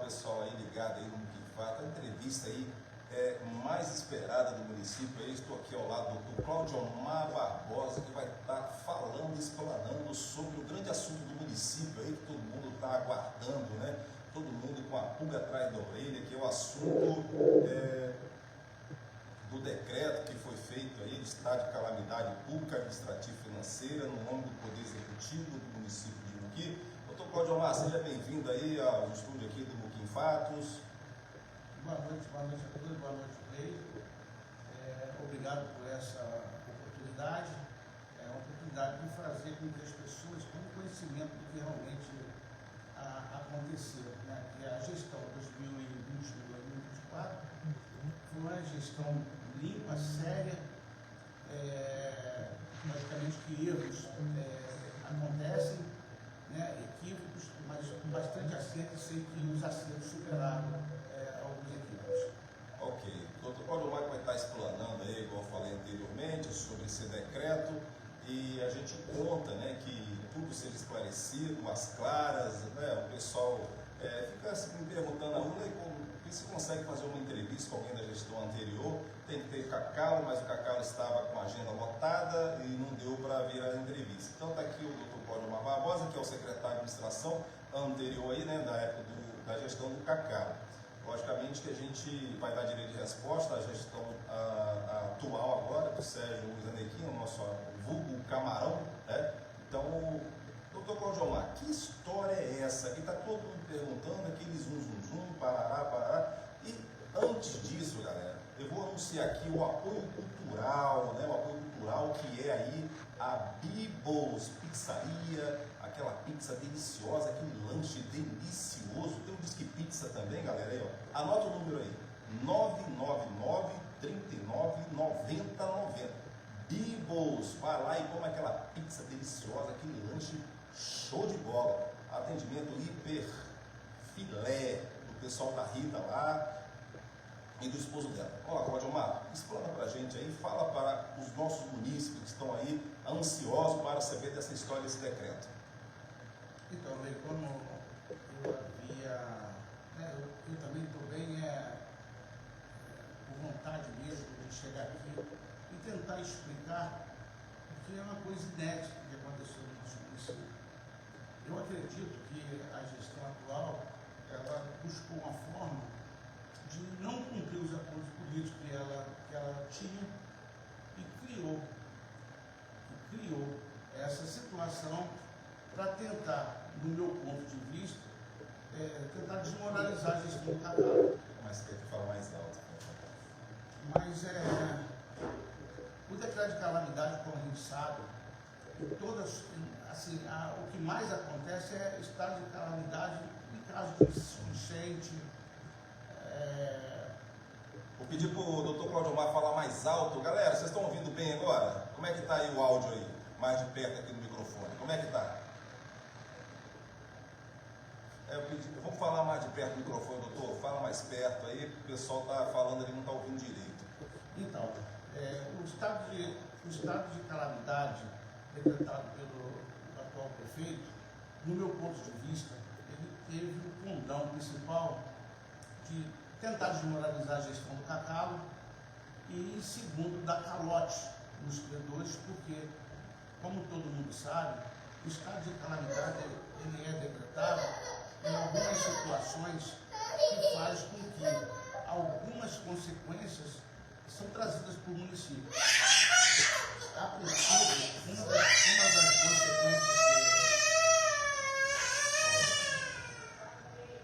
pessoal aí ligado aí no que fato, a entrevista aí mais esperada do município. Aí estou aqui ao lado do Cláudio Omar Barbosa, que vai estar falando, explanando sobre o grande assunto do município aí, que todo mundo está aguardando, né? Todo mundo com a pulga atrás da orelha, que é o assunto do decreto que foi feito aí de estado de calamidade pública, administrativa e financeira no nome do Poder Executivo do município de Muqui. Doutor Cláudio Omar, seja bem-vindo aí ao estúdio aqui do Muqui em Fatos. Boa noite a todos, boa noite, Rei. Obrigado por essa oportunidade. É a oportunidade de fazer com que as pessoas tenham conhecimento do que realmente aconteceu, né? Que a gestão 2020-2024 foi uma gestão limpa, séria, logicamente que erros acontecem, né? Equívocos, mas bastante acertos, sei que os acertos superaram alguns equívocos. Ok. Doutor Cláudio Omar vai estar explanando aí, igual eu falei anteriormente, sobre esse decreto, e a gente conta, né, que tudo seja esclarecido, às claras, né? O pessoal fica se perguntando a Lula e se consegue fazer uma entrevista com alguém da gestão anterior. Tem que ter Cacau, mas o Cacau estava com a agenda lotada e não deu para vir a entrevista. Então está aqui o doutor Cláudio Omar Barbosa, que é o secretário de administração anterior aí, né, da época da gestão do Cacau. Logicamente que a gente vai dar direito de resposta à gestão atual agora, do Sérgio Luiz Anequim, o nosso vulgo Camarão, né? Então, doutor Cláudio Omar, que história é essa? Que está todo mundo perguntando, aquele zum, parará. E antes disso, galera, eu vou anunciar aqui o apoio cultural, né? O apoio cultural que é aí a Bibos Pizzaria, aquela pizza deliciosa, aquele lanche delicioso. Tem um Disque Pizza também, galera, aí, ó. Anota o número aí, 999 39 90 90. Bibos, vai lá e come aquela pizza deliciosa, aquele lanche show de bola. Atendimento hiper filé do pessoal da Rita lá e do esposo dela. Olha, Cláudio Omar, explana pra gente aí, fala para os nossos munícipes que estão aí ansiosos para saber dessa história, desse decreto. Então, como eu havia, eu também estou bem com vontade mesmo de chegar aqui e tentar explicar, porque é uma coisa inédita que aconteceu no nosso município. Eu acredito que a gestão atual, ela buscou uma forma de não cumprir os acordos políticos que ela tinha e criou essa situação para tentar, no meu ponto de vista, tentar desmoralizar a gestão do Cacau. Mas tem que falar mais alto. Mas o decreto de calamidade, como a gente sabe, todas, assim, o que mais acontece é estado de calamidade em caso de enchente. Vou pedir para o doutor Cláudio Omar falar mais alto. Galera, vocês estão ouvindo bem agora? Como é que está aí o áudio aí? Mais de perto aqui no microfone. Como é que está? Vamos falar mais de perto do microfone, doutor. Fala mais perto aí, porque o pessoal está falando ali e não está ouvindo direito. Então, o estado de calamidade decretado pelo atual prefeito, no meu ponto de vista, ele teve o condão principal de tentar desmoralizar a gestão do Cacau e, segundo, dar calote nos credores, porque, como todo mundo sabe, o estado de calamidade ele é decretado em algumas situações que faz com que algumas consequências são trazidas para o município. A princípio,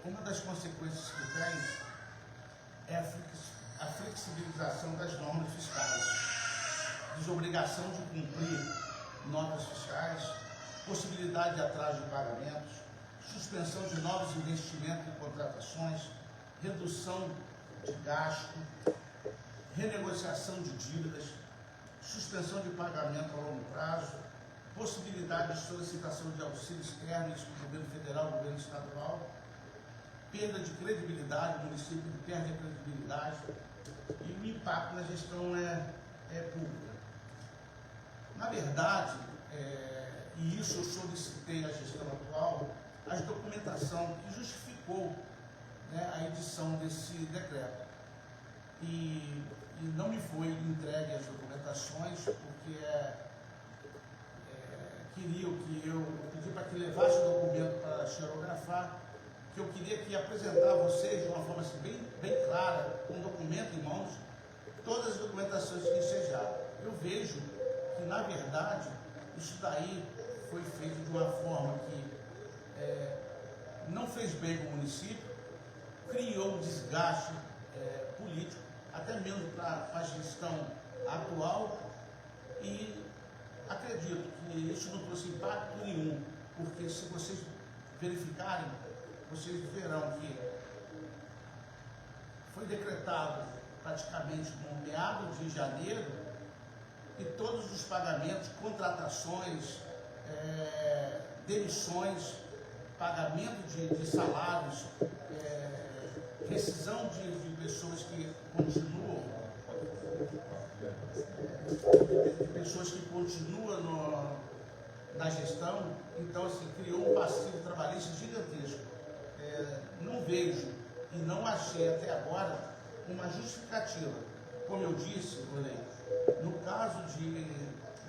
uma das consequências que tem é a flexibilização das normas fiscais, desobrigação de cumprir notas fiscais, possibilidade de atraso de pagamentos, suspensão de novos investimentos e contratações, redução de gasto, renegociação de dívidas, suspensão de pagamento a longo prazo, possibilidade de solicitação de auxílio externo do governo federal, do governo estadual, perda de credibilidade, o município perde a credibilidade e o impacto na gestão é pública. Na verdade, e isso eu solicitei à gestão atual, a documentação que justificou né, a edição desse decreto. E não me foi entregue as documentações, porque queriam que eu pedi para que levasse o documento para xerografar, que eu queria que apresentar a vocês de uma forma assim, bem clara, com um documento em mãos, todas as documentações que ensejaram. Eu vejo que, na verdade, isso daí foi feito de uma forma que não fez bem para o município, criou um desgaste político, até mesmo para a gestão atual, e acredito que isso não trouxe impacto nenhum, porque se vocês verificarem, vocês verão que foi decretado praticamente no meado de janeiro, e todos os pagamentos, contratações, demissões, pagamento de salários, rescisão de pessoas que continuam, na gestão. Então, assim, criou um passivo trabalhista gigantesco. Não vejo e não achei até agora uma justificativa. Como eu disse, no caso de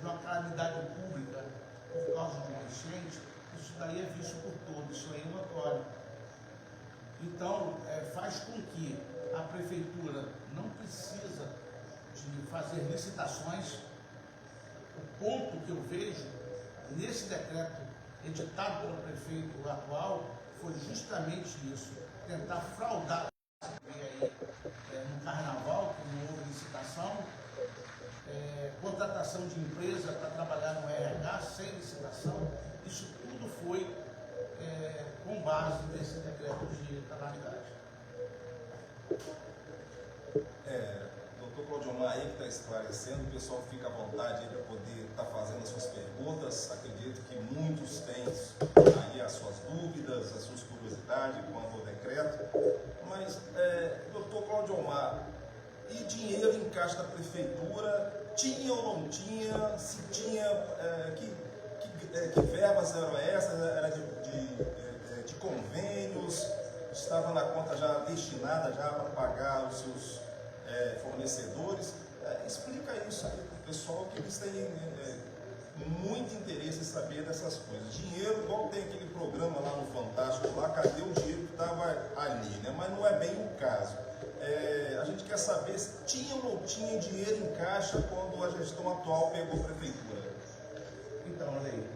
uma calamidade pública por causa de uma enchente, isso daí é visto por todos, isso aí é notório. Então, faz com que a prefeitura não precisa de fazer licitações. O ponto que eu vejo nesse decreto editado pelo prefeito atual foi justamente isso, tentar fraudar no carnaval, que não houve licitação, contratação de empresa para trabalhar no RH sem licitação. Isso tudo foi com base nesse decreto de calamidade. Doutor Claudiomar aí que está esclarecendo, o pessoal fica à vontade aí para poder estar fazendo as suas perguntas. Acredito que muitos têm aí as suas dúvidas, as suas curiosidades quanto ao decreto. Mas, doutor Claudiomar, e dinheiro em caixa da prefeitura, tinha ou não tinha? Se tinha, que verbas eram essas? Era de convênios? Estava na conta já destinada já para pagar os seus fornecedores? Explica isso aí para o pessoal, que eles têm muito interesse em saber dessas coisas. Dinheiro, igual tem aquele programa lá no Fantástico, lá, cadê o dinheiro que estava ali, né? Mas não é bem o caso. A gente quer saber se tinha ou não tinha dinheiro em caixa quando a gestão atual pegou a prefeitura. Então, olha aí,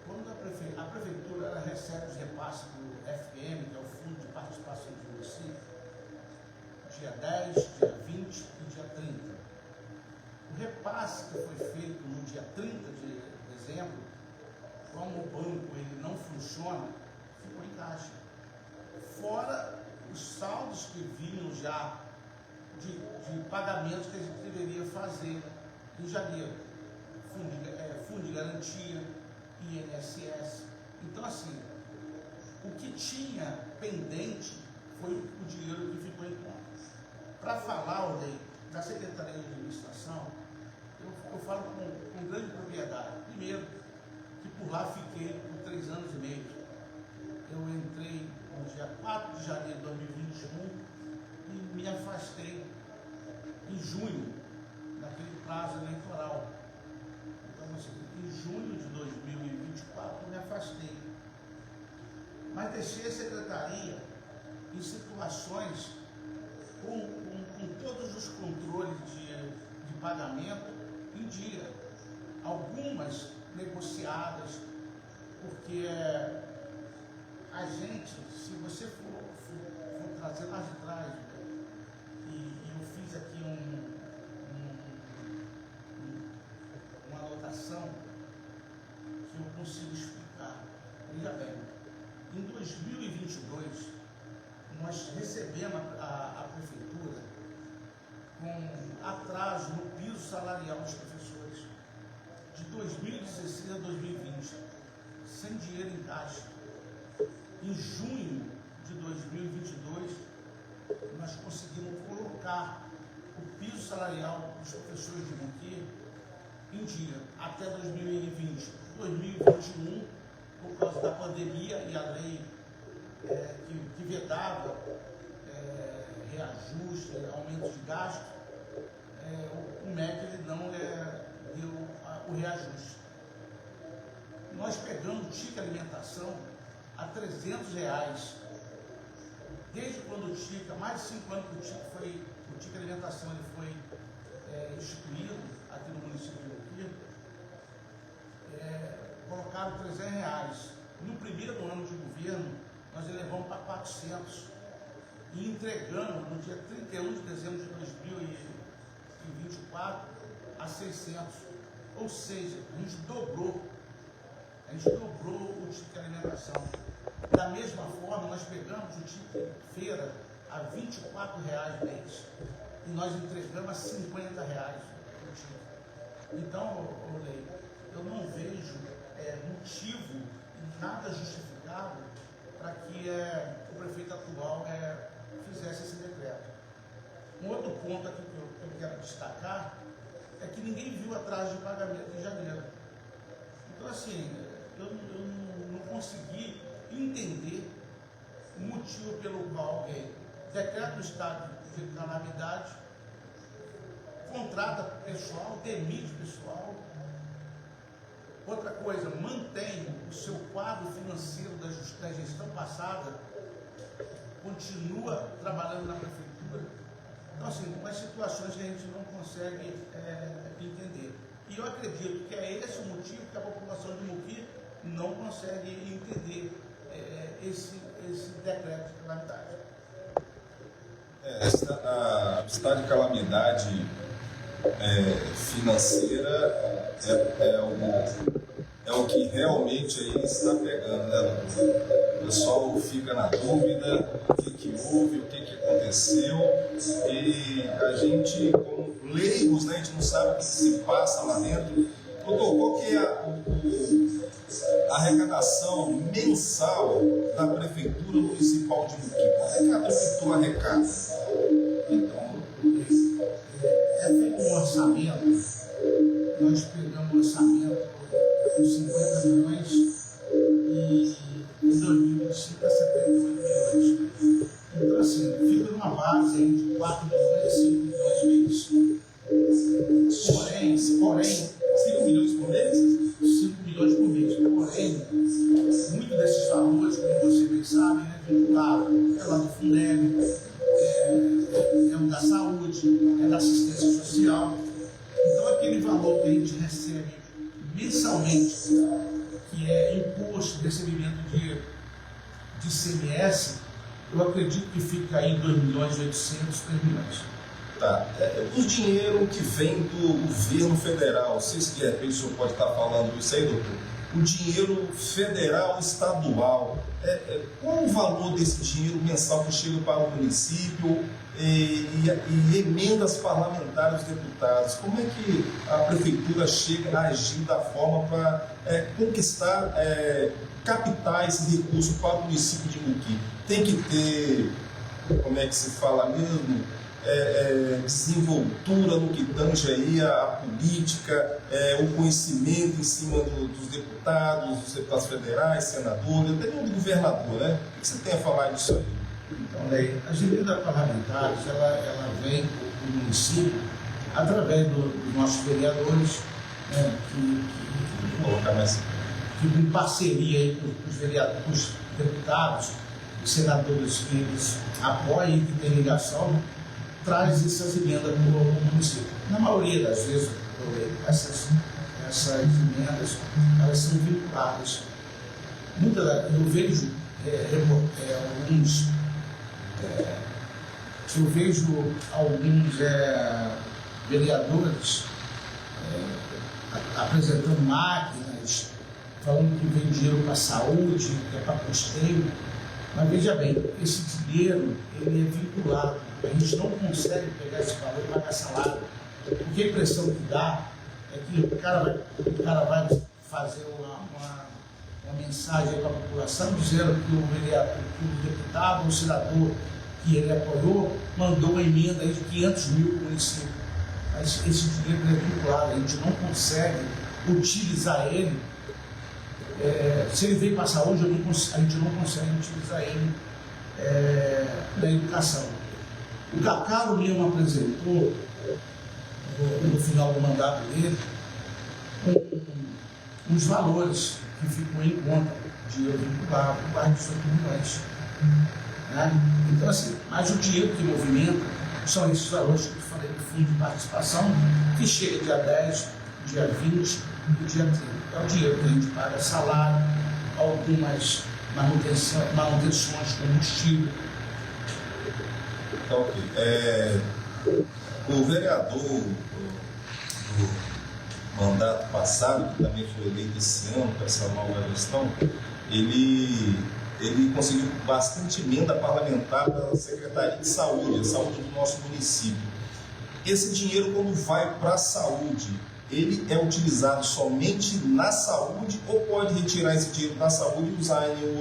quando a prefeitura ela recebe os repasses do FM, que é o Fundo de Participação do Município, dia 10, dia 20 e dia 30. O repasse que foi feito no dia 30 de dezembro, como o banco ele não funciona, ficou em caixa. Fora os saldos que vinham já de pagamentos que a gente deveria fazer em janeiro. Fundo de garantia, INSS. Então, assim, o que tinha pendente foi o dinheiro que ficou em conta. Para falar, Odei, da Secretaria de Administração, eu falo com grande propriedade. Primeiro, que por lá fiquei por 3 anos e meio. Eu entrei no dia 4 de janeiro de 2021 e me afastei em junho, naquele prazo eleitoral. Então, assim, em junho de 2024, eu me afastei. Mas deixei a secretaria em situações com todos os controles de pagamento em dia. Algumas negociadas, porque a gente, se você for trazer lá de trás, e eu fiz aqui uma anotação que eu consigo explicar. Veja bem, em 2022, nós recebemos a prefeitura com atraso no piso salarial dos professores, de 2016 a 2020, sem dinheiro em caixa. Em junho de 2022, nós conseguimos colocar o piso salarial dos professores de Monqueiro em dia, até 2020. 2021, por causa da pandemia e a lei que vedava reajuste, aumento de gasto, o MEC ele não deu o reajuste. Nós pegamos o ticket alimentação a R$300. Desde quando o TIC, há mais de 5 anos que o TIC alimentação ele foi instituído aqui no município de Muki, colocaram R$300. No primeiro ano de governo, nós elevamos para 400 e entregamos no dia 31 de dezembro de 2024 a 600. Ou seja, a gente dobrou o ticket alimentação. Da mesma forma, nós pegamos o ticket feira a R$24 mês e nós entregamos a R$50 o ticket. Então, Lei, eu não vejo motivo, nada justificável para que o prefeito atual fizesse esse decreto. Um outro ponto aqui que eu quero destacar é que ninguém viu atraso de pagamento em janeiro. Então, assim, eu não consegui entender o motivo pelo qual alguém decreta o estado de calamidade, contrata pessoal, demite pessoal. Outra coisa, mantém o seu quadro financeiro da gestão passada, continua trabalhando na prefeitura. Então, assim, umas situações que a gente não consegue entender. E eu acredito que é esse o motivo que a população de Muki não consegue entender esse decreto de calamidade. O estado de calamidade financeira é o que realmente aí está pegando, né? O pessoal fica na dúvida o que houve, o que aconteceu, e a gente, como leigos, né, a gente não sabe o que se passa lá dentro. Doutor, qual que é a arrecadação mensal da Prefeitura Municipal de Muki? Qual é que a Prefeitura arrecada? Então, é feito um orçamento, nós pegamos o orçamento com 50 milhões e em 2025 a 78 milhões. Então, assim, fica numa base aí de 4 milhões e 5 milhões mês. Porém, 5 milhões por mês? 5 milhões por mês. Porém, muito desses valores, como você bem sabe, né, vinculado, lá do Fundeb, é o da saúde, é da assistência social. Então, aquele valor que a gente recebe mensalmente, que é imposto, recebimento de ICMS, eu acredito que fica aí 2 milhões e 800, 3 milhões. Tá. O dinheiro que vem do governo federal, não sei se de repente o senhor pode estar falando isso aí, doutor. O dinheiro federal, estadual, qual o valor desse dinheiro mensal que chega para o município e emendas parlamentares dos deputados? Como é que a prefeitura chega a agir da forma para conquistar, captar esse recurso para o município de Muki? Tem que ter, como é que se fala mesmo? Desenvoltura no que tange aí a política, o conhecimento em cima dos deputados federais, senadores, até mesmo do governador, né? O que você tem a falar disso aí? Então, Lei, as emendas parlamentares, ela vem do município através dos nossos vereadores, né, que em parceria aí com os vereadores, com os deputados, os senadores que eles apoiam e que têm ligação, traz essas emendas para o município. Na maioria das vezes, essas emendas, elas são vinculadas. Eu vejo alguns vereadores apresentando máquinas, falando que vem dinheiro para a saúde, que é para custeio. Mas veja bem, esse dinheiro ele é vinculado. A gente não consegue pegar esse valor e pagar salário. Porque a impressão que dá é que o cara vai fazer uma mensagem para a população dizendo que o deputado, o senador que ele apoiou, mandou uma emenda aí de 500 mil para o município. Mas esse dinheiro é vinculado, a gente não consegue utilizar ele se ele veio passar hoje, a gente não consegue utilizar ele na educação. O Cacalo mesmo apresentou, no final do mandato dele, uns valores que ficam em conta de dinheiro vinculado por mais de 18 milhões. Né? Então, assim, mas o dinheiro que movimenta são esses valores que eu falei do fundo de participação, que chega dia 10, dia 20 e dia 30. É o dinheiro que a gente paga salário, algumas manutenções de combustível. Tá ok. O vereador do mandato passado, que também foi eleito esse ano para essa nova gestão, ele conseguiu bastante emenda parlamentar da Secretaria de Saúde, a saúde do nosso município. Esse dinheiro, quando vai para a saúde, ele é utilizado somente na saúde ou pode retirar esse dinheiro da saúde e usar em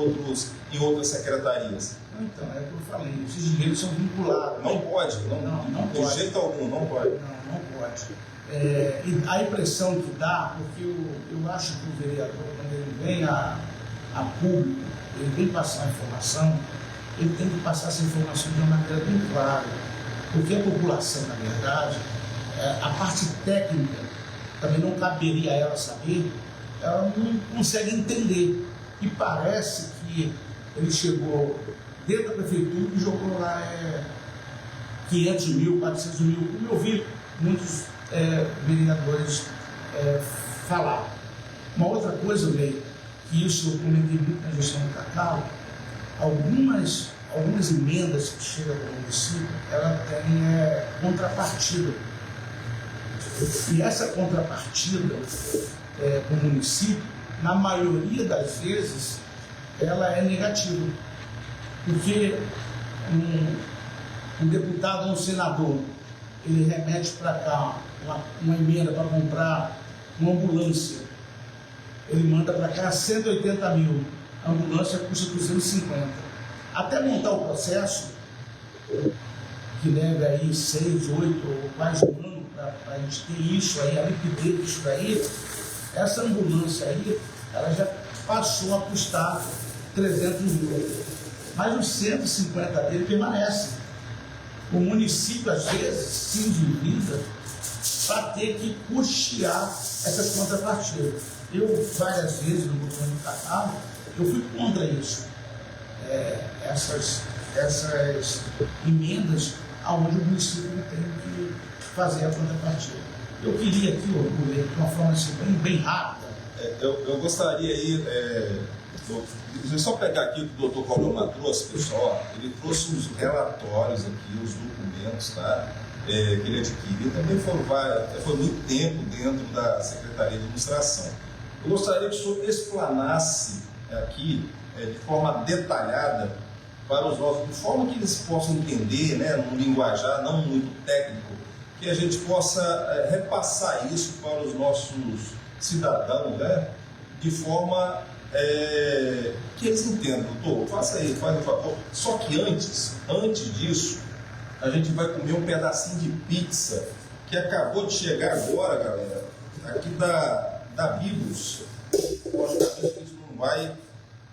outras secretarias? Então, é o que eu falei, esses dinheiros são vinculados. Não pode, não de pode. jeito algum, não pode. Não pode. E a impressão que dá, porque eu acho que o vereador, quando ele vem a público, ele vem passar a informação, ele tem que passar essa informação de uma maneira bem clara. Porque a população, na verdade, a parte técnica também não caberia a ela saber, ela não consegue entender. E parece que ele chegou dentro da prefeitura e jogou lá 500 mil, 400 mil, como eu vi muitos vereadores falar. Uma outra coisa, Ney, que isso eu comentei muito na gestão do Cacau, algumas emendas que chegam ao município, ela tem contrapartida. E essa contrapartida para o município, na maioria das vezes, ela é negativa. Porque um deputado ou um senador, ele remete para cá uma emenda para comprar uma ambulância. Ele manda para cá 180 mil. A ambulância custa 250. Até montar o processo, que leva aí 6, 8 ou mais um ano para a gente ter isso aí, a liquidez disso daí, essa ambulância aí, ela já passou a custar 300 mil. Mas os 150 dele permanecem. O município, às vezes, se endivida para ter que custear essas contrapartidas. Eu, várias vezes, no governo do Cacau, eu fui contra isso. Essas emendas aonde o município tem que fazer a contrapartida. Eu queria aqui, de uma forma assim, bem rápida. Eu gostaria aí, deixa eu só pegar aqui o que o doutor Caldeirão trouxe, pessoal. Ele trouxe os relatórios aqui, os documentos, tá? Que ele adquiriu. Também foi muito tempo dentro da Secretaria de Administração. Eu gostaria que o senhor explanasse aqui, de forma detalhada, para os nossos, de forma que eles possam entender, né, num linguajar não muito técnico, que a gente possa repassar isso para os nossos cidadãos, né, de forma que eles entendam. Doutor, faça aí, faz um favor. Só que antes disso, a gente vai comer um pedacinho de pizza que acabou de chegar agora, galera, aqui da Biblos. Logicamente a gente não vai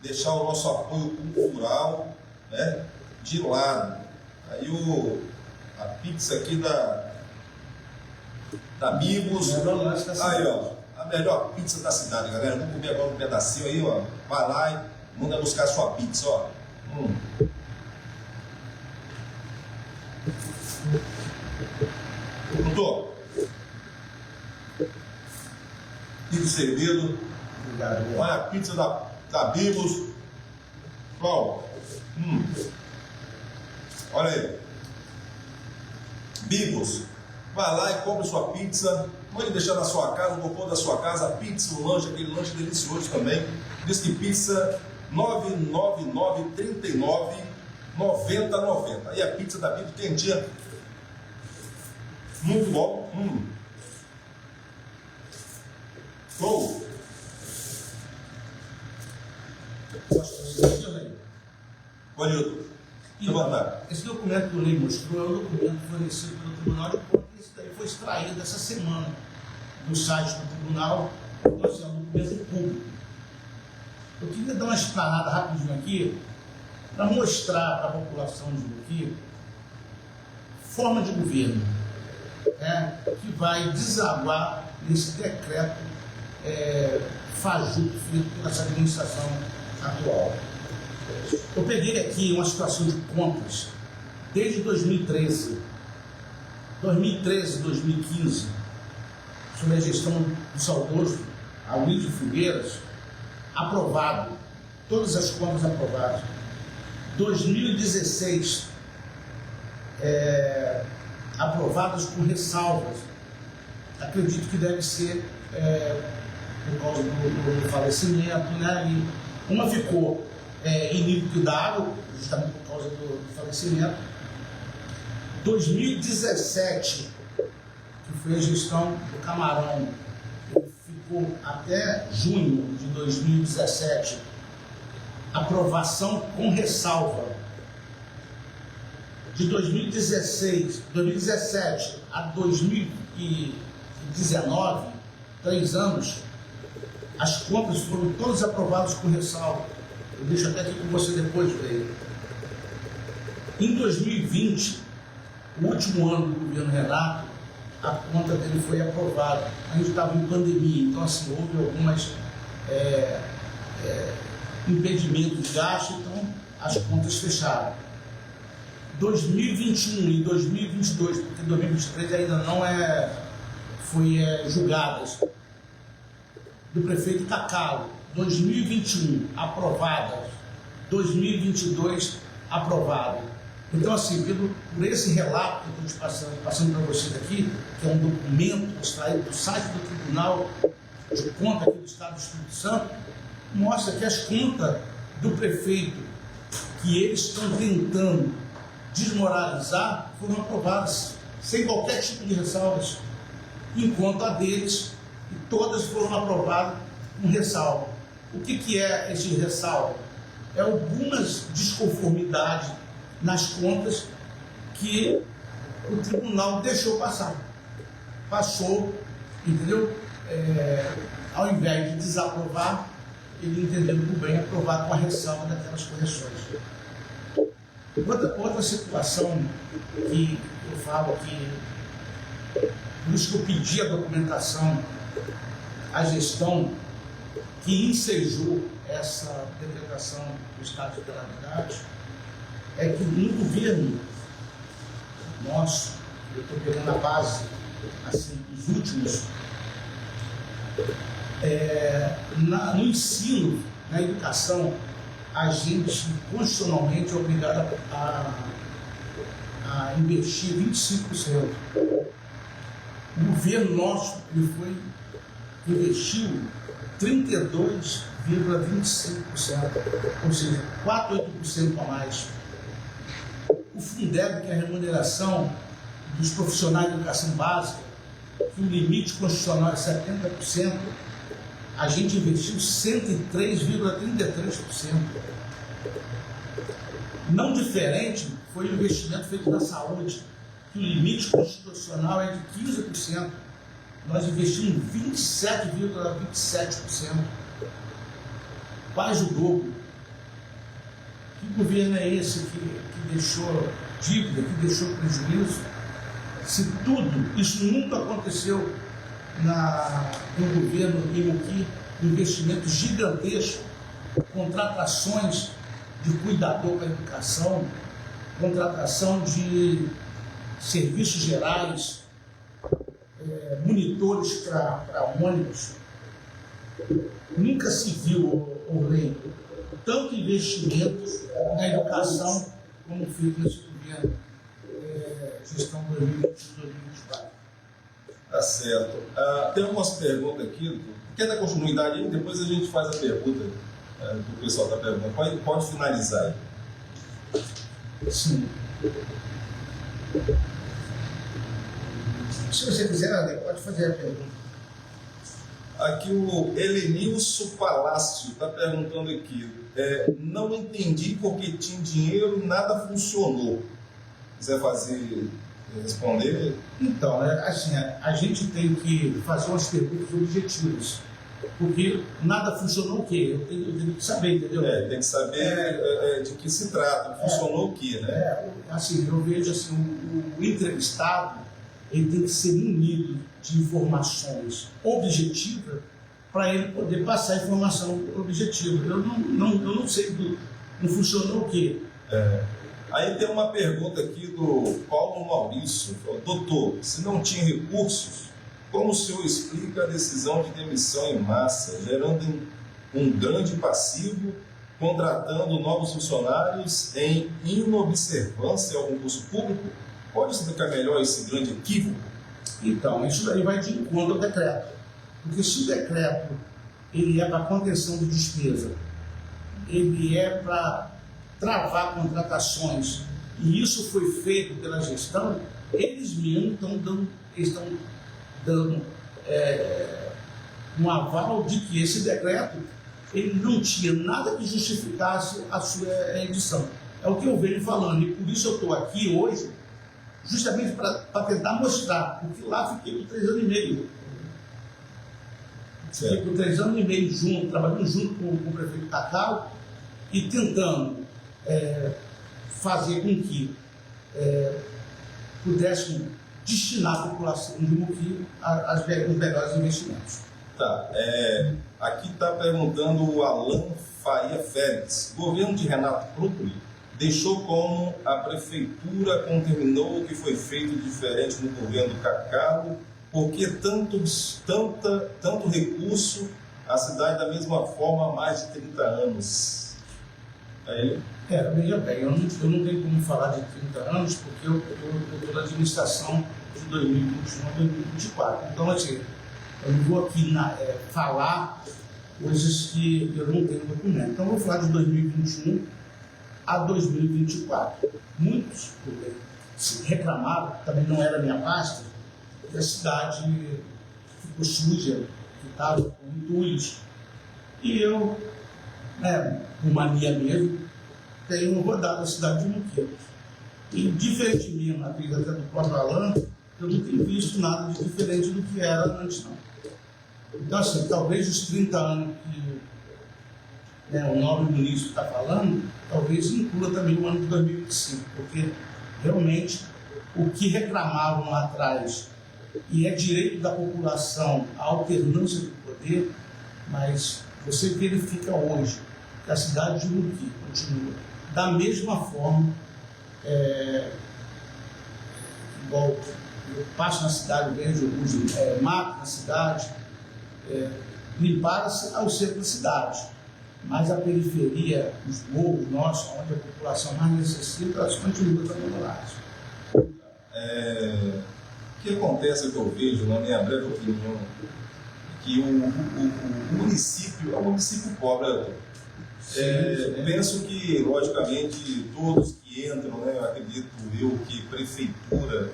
deixar o nosso apoio cultural, né, de lado. Aí a pizza aqui da Biblos. Aí, ó, a melhor pizza da cidade, galera. Vamos comer agora um pedacinho aí, ó. Vai lá e manda buscar a sua pizza, ó. Doutor, pizza servido. Obrigado. Olha a pizza da Biblos. Qual? Olha aí. Biblos. Vai lá e compre sua pizza. Pode deixar na sua casa, no conforto da sua casa, a pizza, o lanche, aquele lanche delicioso também. Diz que pizza 99939 9090. Aí a pizza da Biblos quentinha. Muito bom. Show. Pode ir. Esse documento que o Ney mostrou é um documento fornecido pelo Tribunal de Contas. Isso daí foi extraído essa semana do site do Tribunal. Então, é um documento público. Eu queria dar uma explanada rapidinho aqui, para mostrar para a população de Muqui forma de governo, né, que vai desaguar nesse decreto fajuto feito por essa administração atual. Eu peguei aqui uma situação de contas desde 2013, 2015, sobre a gestão do saudoso Aloysio Filgueiras, aprovado, todas as contas aprovadas. 2016, aprovadas com ressalvas. Acredito que deve ser por causa do falecimento, né? E uma ficou iniquidado, justamente por causa do falecimento. 2017, que foi a gestão do Camarão, ficou até junho de 2017, aprovação com ressalva. De 2017 a 2019, 3 anos, as contas foram todas aprovadas com ressalva. Eu deixo até aqui com você depois ver. Em 2020, o último ano do governo Renato, a conta dele foi aprovada. A gente estava em pandemia, então assim, houve algumas impedimentos de gasto, então as contas fecharam. 2021 e 2022, porque 2023 ainda não foi julgadas, do prefeito Cacalo. 2021 aprovadas, 2022 aprovado. Então, assim, por esse relato que eu estou passando para vocês aqui, que é um documento extraído do site do Tribunal de Contas aqui do Estado do Espírito Santo, mostra que as contas do prefeito que eles estão tentando desmoralizar foram aprovadas sem qualquer tipo de ressalvas, enquanto a deles, todas foram aprovadas com ressalva. O que é esse ressalva? É algumas desconformidades nas contas que o tribunal deixou passar. Passou, entendeu? Ao invés de desaprovar, ele entendeu por bem aprovar com a ressalva daquelas correções. Outra situação que eu falo que, por isso que eu pedi a documentação, a gestão que ensejou essa decretação do estado de calamidade, é que no governo nosso, eu estou pegando a base, assim, os últimos, no ensino, na educação, a gente constitucionalmente é obrigado a investir 25%. O governo nosso investiu 32,25%, ou seja, 4,8% a mais. O Fundeb, que é a remuneração dos profissionais de educação básica, que o limite constitucional é 70%, a gente investiu 103,33%. Não diferente foi o investimento feito na saúde, que o limite constitucional é de 15%. Nós investimos 27,27%. Quase o dobro. Que governo é esse que deixou dívida, que deixou prejuízo? Se tudo, isso nunca aconteceu no governo Muqui, investimentos gigantescos, contratações de cuidador para a educação, contratação de serviços gerais, monitores para ônibus. Nunca se viu, Orlando, tanto investimento na educação como feito nesse governo, gestão 2020-2024. Tá certo. Tem algumas perguntas aqui. Quer dar continuidade aí? Depois a gente faz a pergunta que o pessoal está perguntando. Pode finalizar aí. Sim. Se você quiser, Ale, pode fazer a pergunta. Aqui o Helenilson Palácio está perguntando aqui. Não entendi porque tinha dinheiro e nada funcionou. Quiser responder? Então, assim, a gente tem que fazer umas perguntas objetivas. Porque nada funcionou o quê? Eu tenho que saber, entendeu? Tem que saber de que se trata, funcionou o quê, né? Assim, eu vejo assim, o entrevistado, ele tem que ser munido de informações objetivas para ele poder passar a informação objetiva. Eu não sei, não funcionou o quê? Aí tem uma pergunta aqui do Paulo Maurício. Doutor, se não tinha recursos, como o senhor explica a decisão de demissão em massa, gerando um grande passivo, contratando novos funcionários em inobservância ao concurso público? Pode explicar melhor esse grande equívoco? Então, isso daí vai de encontro ao decreto. Porque se o decreto ele é para contenção de despesa, ele é para travar contratações, e isso foi feito pela gestão, eles mesmos estão dando um aval de que esse decreto ele não tinha nada que justificasse a sua edição. É o que eu venho falando, e por isso eu estou aqui hoje, justamente para tentar mostrar, porque lá fiquei por 3 anos e meio. Fiquei por 3 anos e meio junto, trabalhando junto com o prefeito Cacau e tentando fazer com que pudéssemos destinar a população de Muquio os melhores investimentos. Tá. Aqui está perguntando o Alan Faria Félix. O governo de Renato Clube deixou como a prefeitura conterminou o que foi feito diferente no governo Cacau, porque tanto recurso a cidade da mesma forma há mais de 30 anos. Veja bem, eu não tenho como falar de 30 anos, porque eu estou na administração de 2021 a 2024. Então, assim, eu não vou aqui falar coisas que eu não tenho documento. Então, eu vou falar de 2021 a 2024. Muitos reclamaram, também não era minha pasta, que a cidade ficou suja, que estava com entulhos. E eu, por mania mesmo, tenho rodado a cidade de Muquio. E, diferentemente, até do próprio Alan, eu não tenho visto nada de diferente do que era antes, não. Então, assim, talvez os 30 anos que o novo ministro está falando, talvez inclua também o ano de 2025, porque realmente o que reclamavam lá atrás, e é direito da população a alternância do poder, mas você verifica hoje que a cidade de Muquio continua da mesma forma, igual eu passo na cidade, vejo mato na cidade, limparam-se ao centro da cidade, mas a periferia, os morros nossos, onde a população mais necessita, elas continuam abandonadas. O que acontece, que eu vejo, na minha breve opinião, que o município é um município pobre. Penso que, logicamente, todos que entram, acredito eu que prefeitura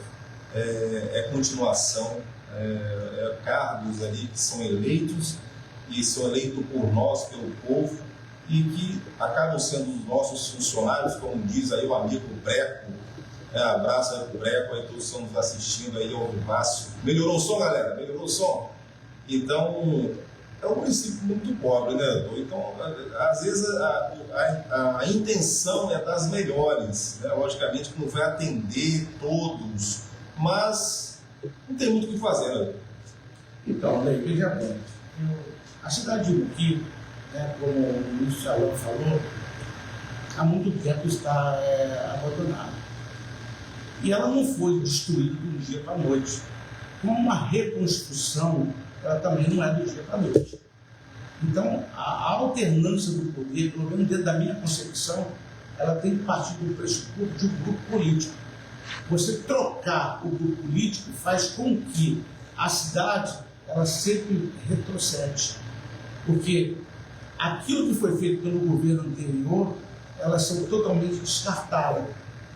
é continuação, cargos ali que são eleitos, e são eleitos por nós, pelo povo, e que acabam sendo os nossos funcionários, como diz aí o amigo Breco. Abraço aí pro Breco, aí todos estão nos assistindo aí ao vivaço. Melhorou o som, galera? Melhorou o som? Então, é um município muito pobre, né? Então, às vezes a intenção é das melhores, né? Logicamente que não vai atender todos, mas não tem muito o que fazer, né? Então, veja bem, a cidade de Muquio, como o ministro Salão falou, há muito tempo está abandonada. E ela não foi destruída do dia para a noite. Com uma reconstrução, ela também não é do dia para a noite. Então, a alternância do poder, pelo menos dentro da minha concepção, ela tem que partir do pressuposto de um grupo político. Você trocar o grupo político faz com que a cidade ela sempre retrocede. Porque aquilo que foi feito pelo governo anterior, elas são totalmente descartadas.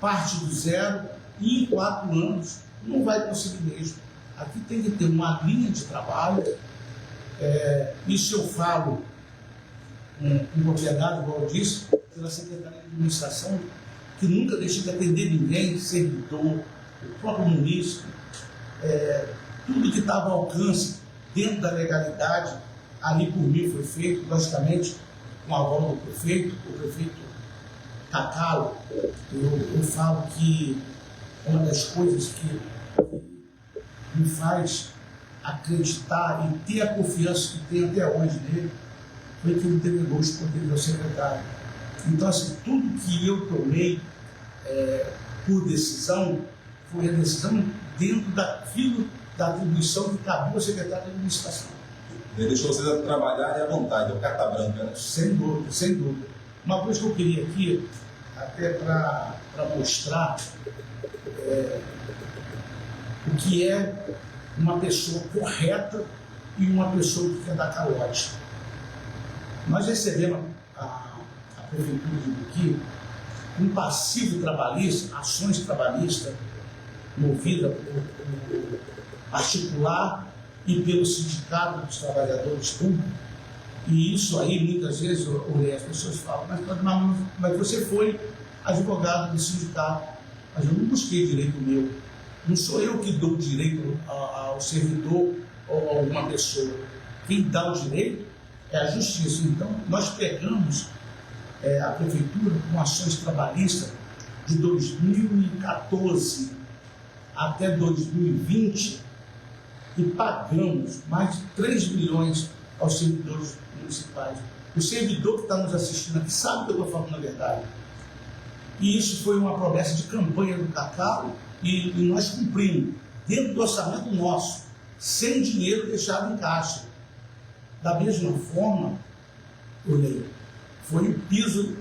Parte do zero e em 4 anos não vai conseguir mesmo. Aqui tem que ter uma linha de trabalho. Isso eu falo com propriedade, igual eu disse, pela Secretaria de Administração, que nunca deixei de atender ninguém, servidor, o próprio munícipe, tudo que estava ao alcance dentro da legalidade, ali por mim foi feito, logicamente, com a aval do prefeito, o prefeito Cacalo. Eu falo que uma das coisas que me faz acreditar e ter a confiança que tem até hoje nele foi que ele delegou os poderes ao secretário. Então, assim, tudo que eu tomei por decisão foi a decisão dentro daquilo da atribuição que cabia ao secretário de administração. Ele deixou vocês trabalharem à vontade, é o carta branca, né? Sem dúvida, sem dúvida. Uma coisa que eu queria aqui, até para mostrar o que é uma pessoa correta e uma pessoa que quer dar calote. Nós recebemos a Prefeitura de Buqui um passivo trabalhista, ações trabalhistas, movida por particular e pelo Sindicato dos Trabalhadores Públicos. E isso aí, muitas vezes, as pessoas falam, mas você foi advogado do sindicato, mas eu não busquei direito meu. Não sou eu que dou direito ao servidor ou a alguma pessoa. Quem dá o direito é a justiça. Então, nós pegamos a Prefeitura com ações trabalhistas de 2014 até 2020 e pagamos mais de 3 milhões aos servidores municipais. O servidor que está nos assistindo aqui sabe que eu estou falando a verdade. E isso foi uma promessa de campanha do Cacalo e nós cumprimos, dentro do orçamento nosso, sem dinheiro deixado em caixa. Da mesma forma, foi o piso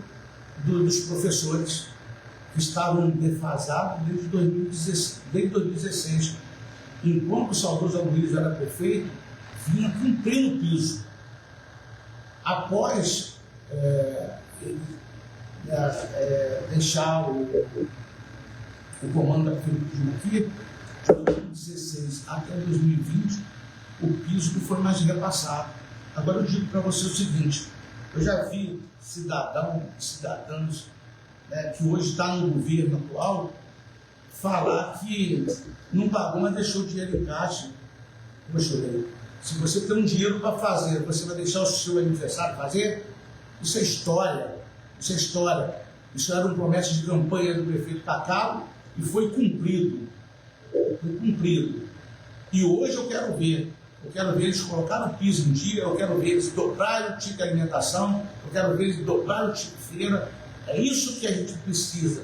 dos professores que estavam defasados desde 2016. Enquanto o saudoso Aloysio era prefeito, vinha cumprindo o piso. Após deixar o comando da Prefeitura de Buqui, de 2016 até 2020, o piso não foi mais repassado. Agora eu digo para você o seguinte, eu já vi cidadãos que hoje estão no governo atual falar que não pagou, mas deixou o dinheiro em caixa. Poxa, se você tem um dinheiro para fazer, você vai deixar o seu aniversário fazer? Isso é história. Isso é história. Isso era uma promessa de campanha do prefeito Cacalo e foi cumprido. Foi cumprido. E hoje eu quero ver eles colocar o piso em dia, eu quero ver eles dobrarem o ticket de alimentação, eu quero ver eles dobrarem o ticket de feira. É isso que a gente precisa.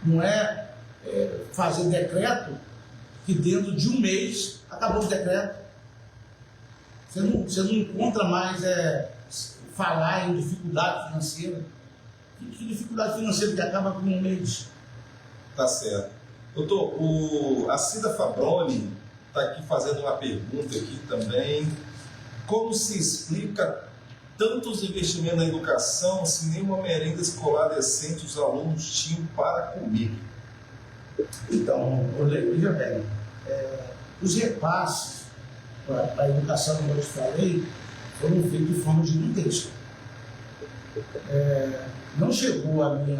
Não é fazer decreto que dentro de um mês acabou o decreto. Você não encontra mais falar em dificuldade financeira. Que dificuldade financeira que acaba com um mês? Tá certo. Doutor, a Cida Fabroni está aqui fazendo uma pergunta aqui também. Como se explica tantos investimentos na educação se nenhuma merenda escolar decente os alunos tinham para comer? Então, veja bem, os repasses para a educação, como eu te falei, foram feitos de forma gigantesca. Não chegou aos meus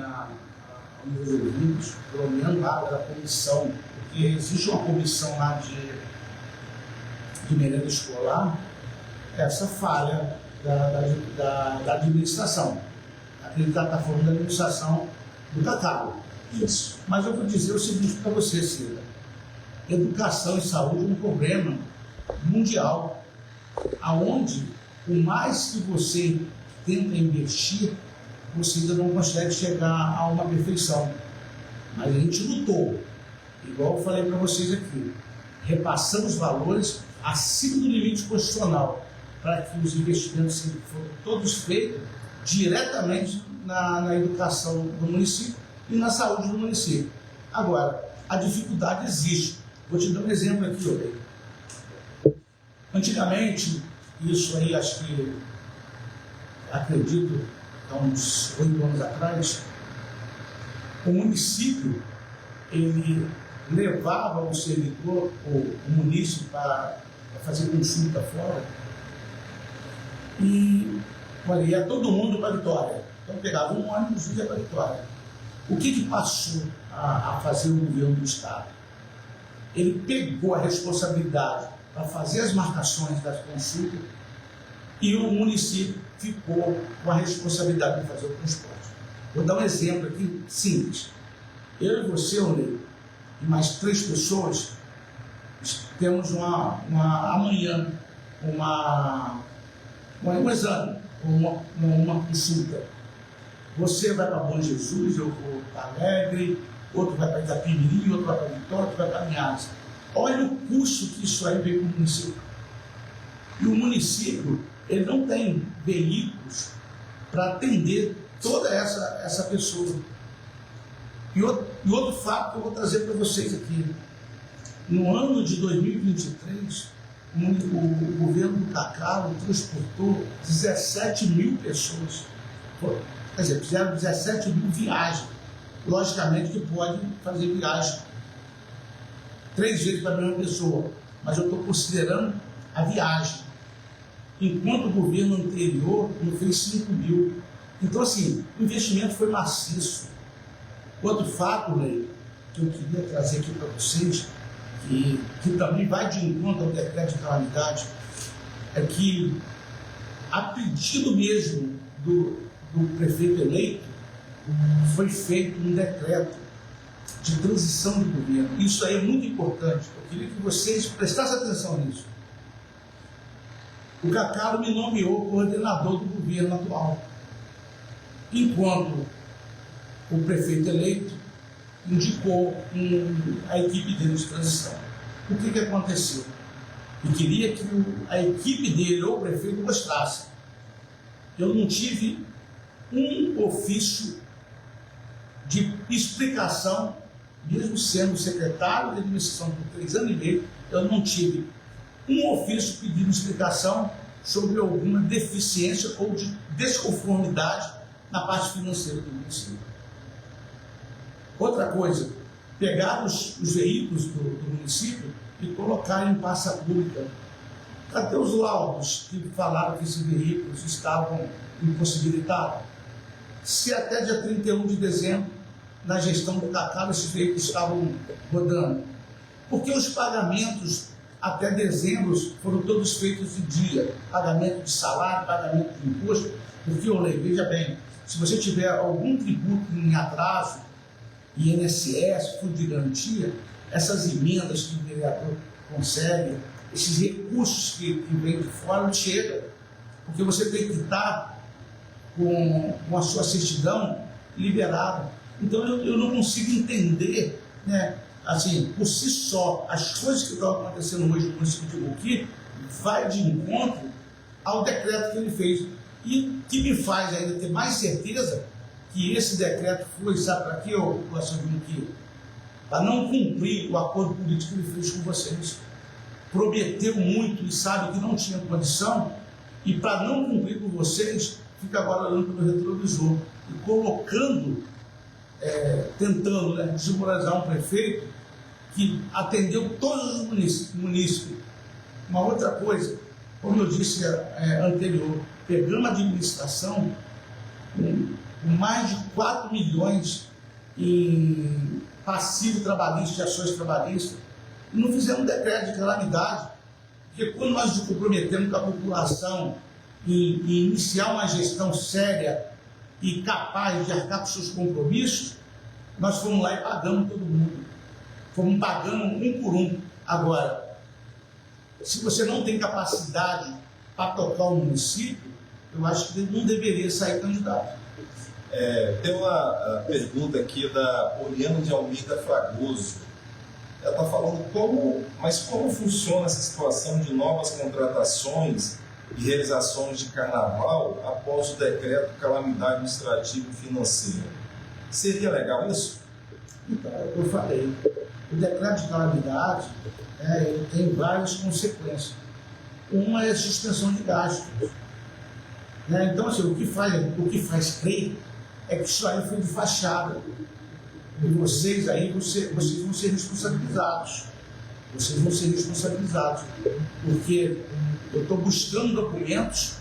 ouvidos, pelo menos lá da comissão, porque existe uma comissão lá de merenda escolar, essa falha da administração. Acreditar que está falando da administração do Cacalo. Isso. Mas eu vou dizer o seguinte para você, Cida. Educação e saúde é um problema mundial, aonde, por mais que você tenta investir, você ainda não consegue chegar a uma perfeição. Mas a gente lutou, igual eu falei para vocês aqui, repassamos valores acima do limite constitucional, para que os investimentos foram todos feitos diretamente na educação do município e na saúde do município. Agora, a dificuldade existe. Vou te dar um exemplo aqui, Olê. Antigamente, isso aí acredito, há uns 8 anos atrás, o município, ele levava o servidor, o município, para fazer consulta fora, e ia todo mundo para Vitória. Então pegava um ônibus e ia para Vitória. O que passou a fazer o governo do Estado? Ele pegou a responsabilidade para fazer as marcações das consultas e o município ficou com a responsabilidade de fazer o transporte. Vou dar um exemplo aqui simples. Eu e você, Olê, e mais 3 pessoas, temos amanhã um exame, uma consulta. Você vai para Bom Jesus, eu vou para Alegre, outro vai para Itapemirim, outro vai para Vitória, outro vai para Linhares. Olha o custo que isso aí veio para o município. E o município, ele não tem veículos para atender toda essa pessoa. E outro fato que eu vou trazer para vocês aqui. No ano de 2023, o governo do Cacau transportou 17 mil pessoas. Quer dizer, fizeram 17 mil viagens. Logicamente que pode fazer viagem 3 vezes para a mesma pessoa, mas eu estou considerando a viagem. Enquanto o governo anterior não fez 5 mil. Então, assim, o investimento foi maciço. Outro fato, Ney, que eu queria trazer aqui para vocês, que também vai de encontro ao decreto de calamidade, é que, a pedido mesmo do prefeito eleito, foi feito um decreto de transição do governo. Isso aí é muito importante. Eu queria que vocês prestassem atenção nisso. O Cacau me nomeou coordenador do governo atual, enquanto o prefeito eleito indicou a equipe dele de transição. O que aconteceu? Eu queria que a equipe dele ou o prefeito mostrasse. Eu não tive um ofício de explicação, mesmo sendo secretário de administração por 3 anos e meio, eu não tive um ofício pedindo explicação sobre alguma deficiência ou de desconformidade na parte financeira do município. Outra coisa, pegaram os veículos do município e colocaram em praça pública. Cadê os laudos que falaram que esses veículos estavam impossibilitados? Se até dia 31 de dezembro, na gestão do Cacau, esses veículos estavam rodando. Porque os pagamentos até dezembro foram todos feitos de dia. Pagamento de salário, pagamento de imposto. Porque, olha, veja bem, se você tiver algum tributo em atraso, INSS, fundo de garantia, essas emendas que o vereador consegue, esses recursos que vêm de fora, não chega. Porque você tem que estar com a sua certidão liberada. Então eu não consigo entender, né, assim, por si só, as coisas que estão acontecendo hoje no município de Muqui vai de encontro ao decreto que ele fez. E que me faz ainda ter mais certeza que esse decreto foi, sabe para quê, população de Muqui? Para não cumprir o acordo político que ele fez com vocês. Prometeu muito e sabe que não tinha condição, e para não cumprir com vocês, fica agora olhando pelo retrovisor e colocando, tentando, né, desmoralizar um prefeito que atendeu todos os munícipes. Uma outra coisa, como eu disse anterior, pegamos a administração com mais de 4 milhões em passivo trabalhista, de ações trabalhistas, e não fizemos um decreto de calamidade, porque quando nós nos comprometemos com a população em iniciar uma gestão séria e capaz de arcar com seus compromissos, nós fomos lá e pagamos todo mundo. Fomos pagando um por um. Agora, se você não tem capacidade para tocar o município, eu acho que não deveria sair candidato. Tem uma pergunta aqui da Oriana de Almeida Fragoso. Ela está falando como funciona essa situação de novas contratações e realizações de carnaval após o decreto de calamidade administrativa e financeira. Seria legal isso? Então, eu falei, o decreto de calamidade ele tem várias consequências. Uma é a suspensão de gastos. Então, assim, o que faz crer é que isso aí foi de fachada. E vocês aí, vocês vão ser responsabilizados. Vocês vão ser responsabilizados. Porque eu estou buscando documentos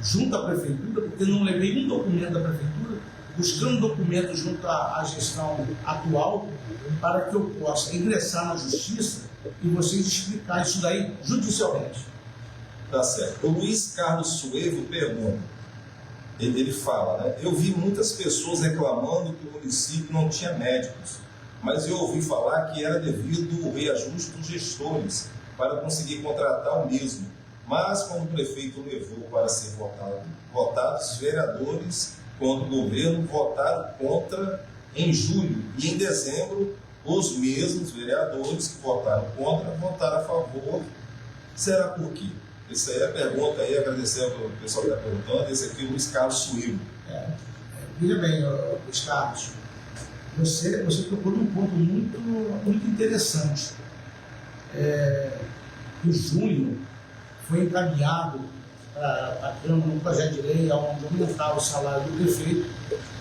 junto à prefeitura, porque não levei um documento da prefeitura, buscando documentos junto à gestão atual, para que eu possa ingressar na justiça e vocês explicar isso daí judicialmente. Tá certo. O Luiz Carlos Suevo pergunta, ele fala, né? Eu vi muitas pessoas reclamando que o município não tinha médicos, mas eu ouvi falar que era devido ao reajuste dos gestores para conseguir contratar o mesmo. Mas, como o prefeito levou para ser votado, os vereadores contra o governo votaram contra em julho. E em dezembro, os mesmos vereadores que votaram contra votaram a favor. Será por quê? Essa aí é a pergunta, aí, agradecendo ao pessoal que está perguntando. Esse aqui é o Luiz Carlos Suíro. Veja bem, Luiz Carlos, você tocou num ponto muito interessante. Em junho, foi encaminhado para a Câmara um projeto de lei onde aumentar o salário do prefeito,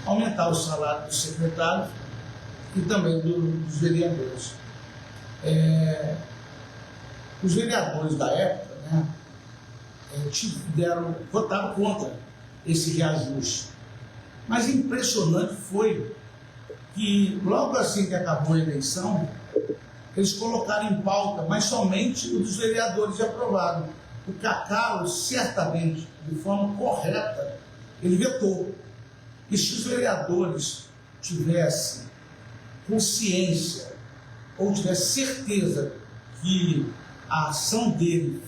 aumentar o salário do secretário e também dos vereadores. Os vereadores da época, né, votaram contra esse reajuste. Mas impressionante foi que, logo assim que acabou a eleição, eles colocaram em pauta, mas somente o dos vereadores aprovaram. O Cacau, certamente, de forma correta, ele vetou. E se os vereadores tivessem consciência ou tivessem certeza que a ação dele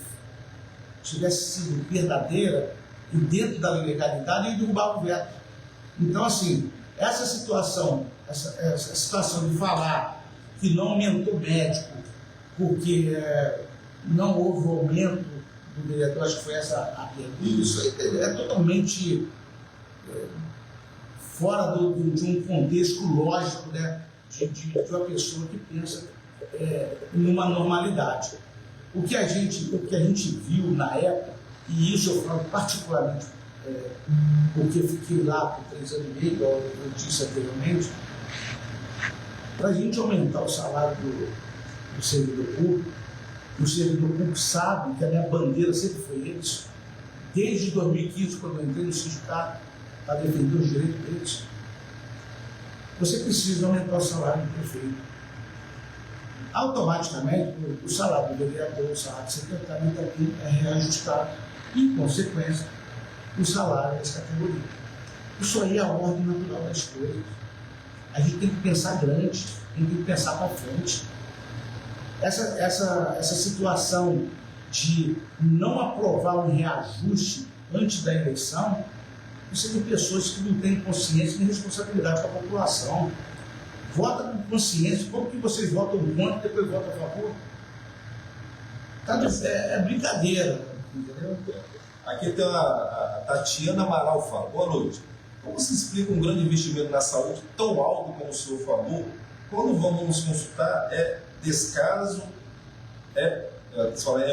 tivesse sido verdadeira e dentro da legalidade, ele derrubava o veto. Então, assim, essa situação de falar que não aumentou médico porque não houve aumento do vereador, acho que foi essa a pergunta, isso é totalmente fora de um contexto lógico, né, de uma pessoa que pensa numa normalidade. O que a gente viu na época, e isso eu falo particularmente porque eu fiquei lá por 3 anos e meio, igual eu disse anteriormente, para a gente aumentar o salário do servidor público, o servidor público sabe que a minha bandeira sempre foi eles, desde 2015, quando eu entrei no sindicato para defender os direitos deles. Você precisa aumentar o salário do prefeito. Automaticamente, o salário do vereador, o salário do secretário também é reajustado, e, em consequência, o salário dessa categoria. Isso aí é a ordem natural das coisas. A gente tem que pensar grande, tem que pensar para frente. Essa situação de não aprovar um reajuste antes da eleição, você tem pessoas que não têm consciência nem responsabilidade com a população. Vota com consciência, como que vocês votam contra e depois votam a favor? É brincadeira, entendeu? Aqui tem a Tatiana Amaral fala, boa noite. Como se explica um grande investimento na saúde tão alto como o senhor falou? Quando vamos nos consultar, descaso,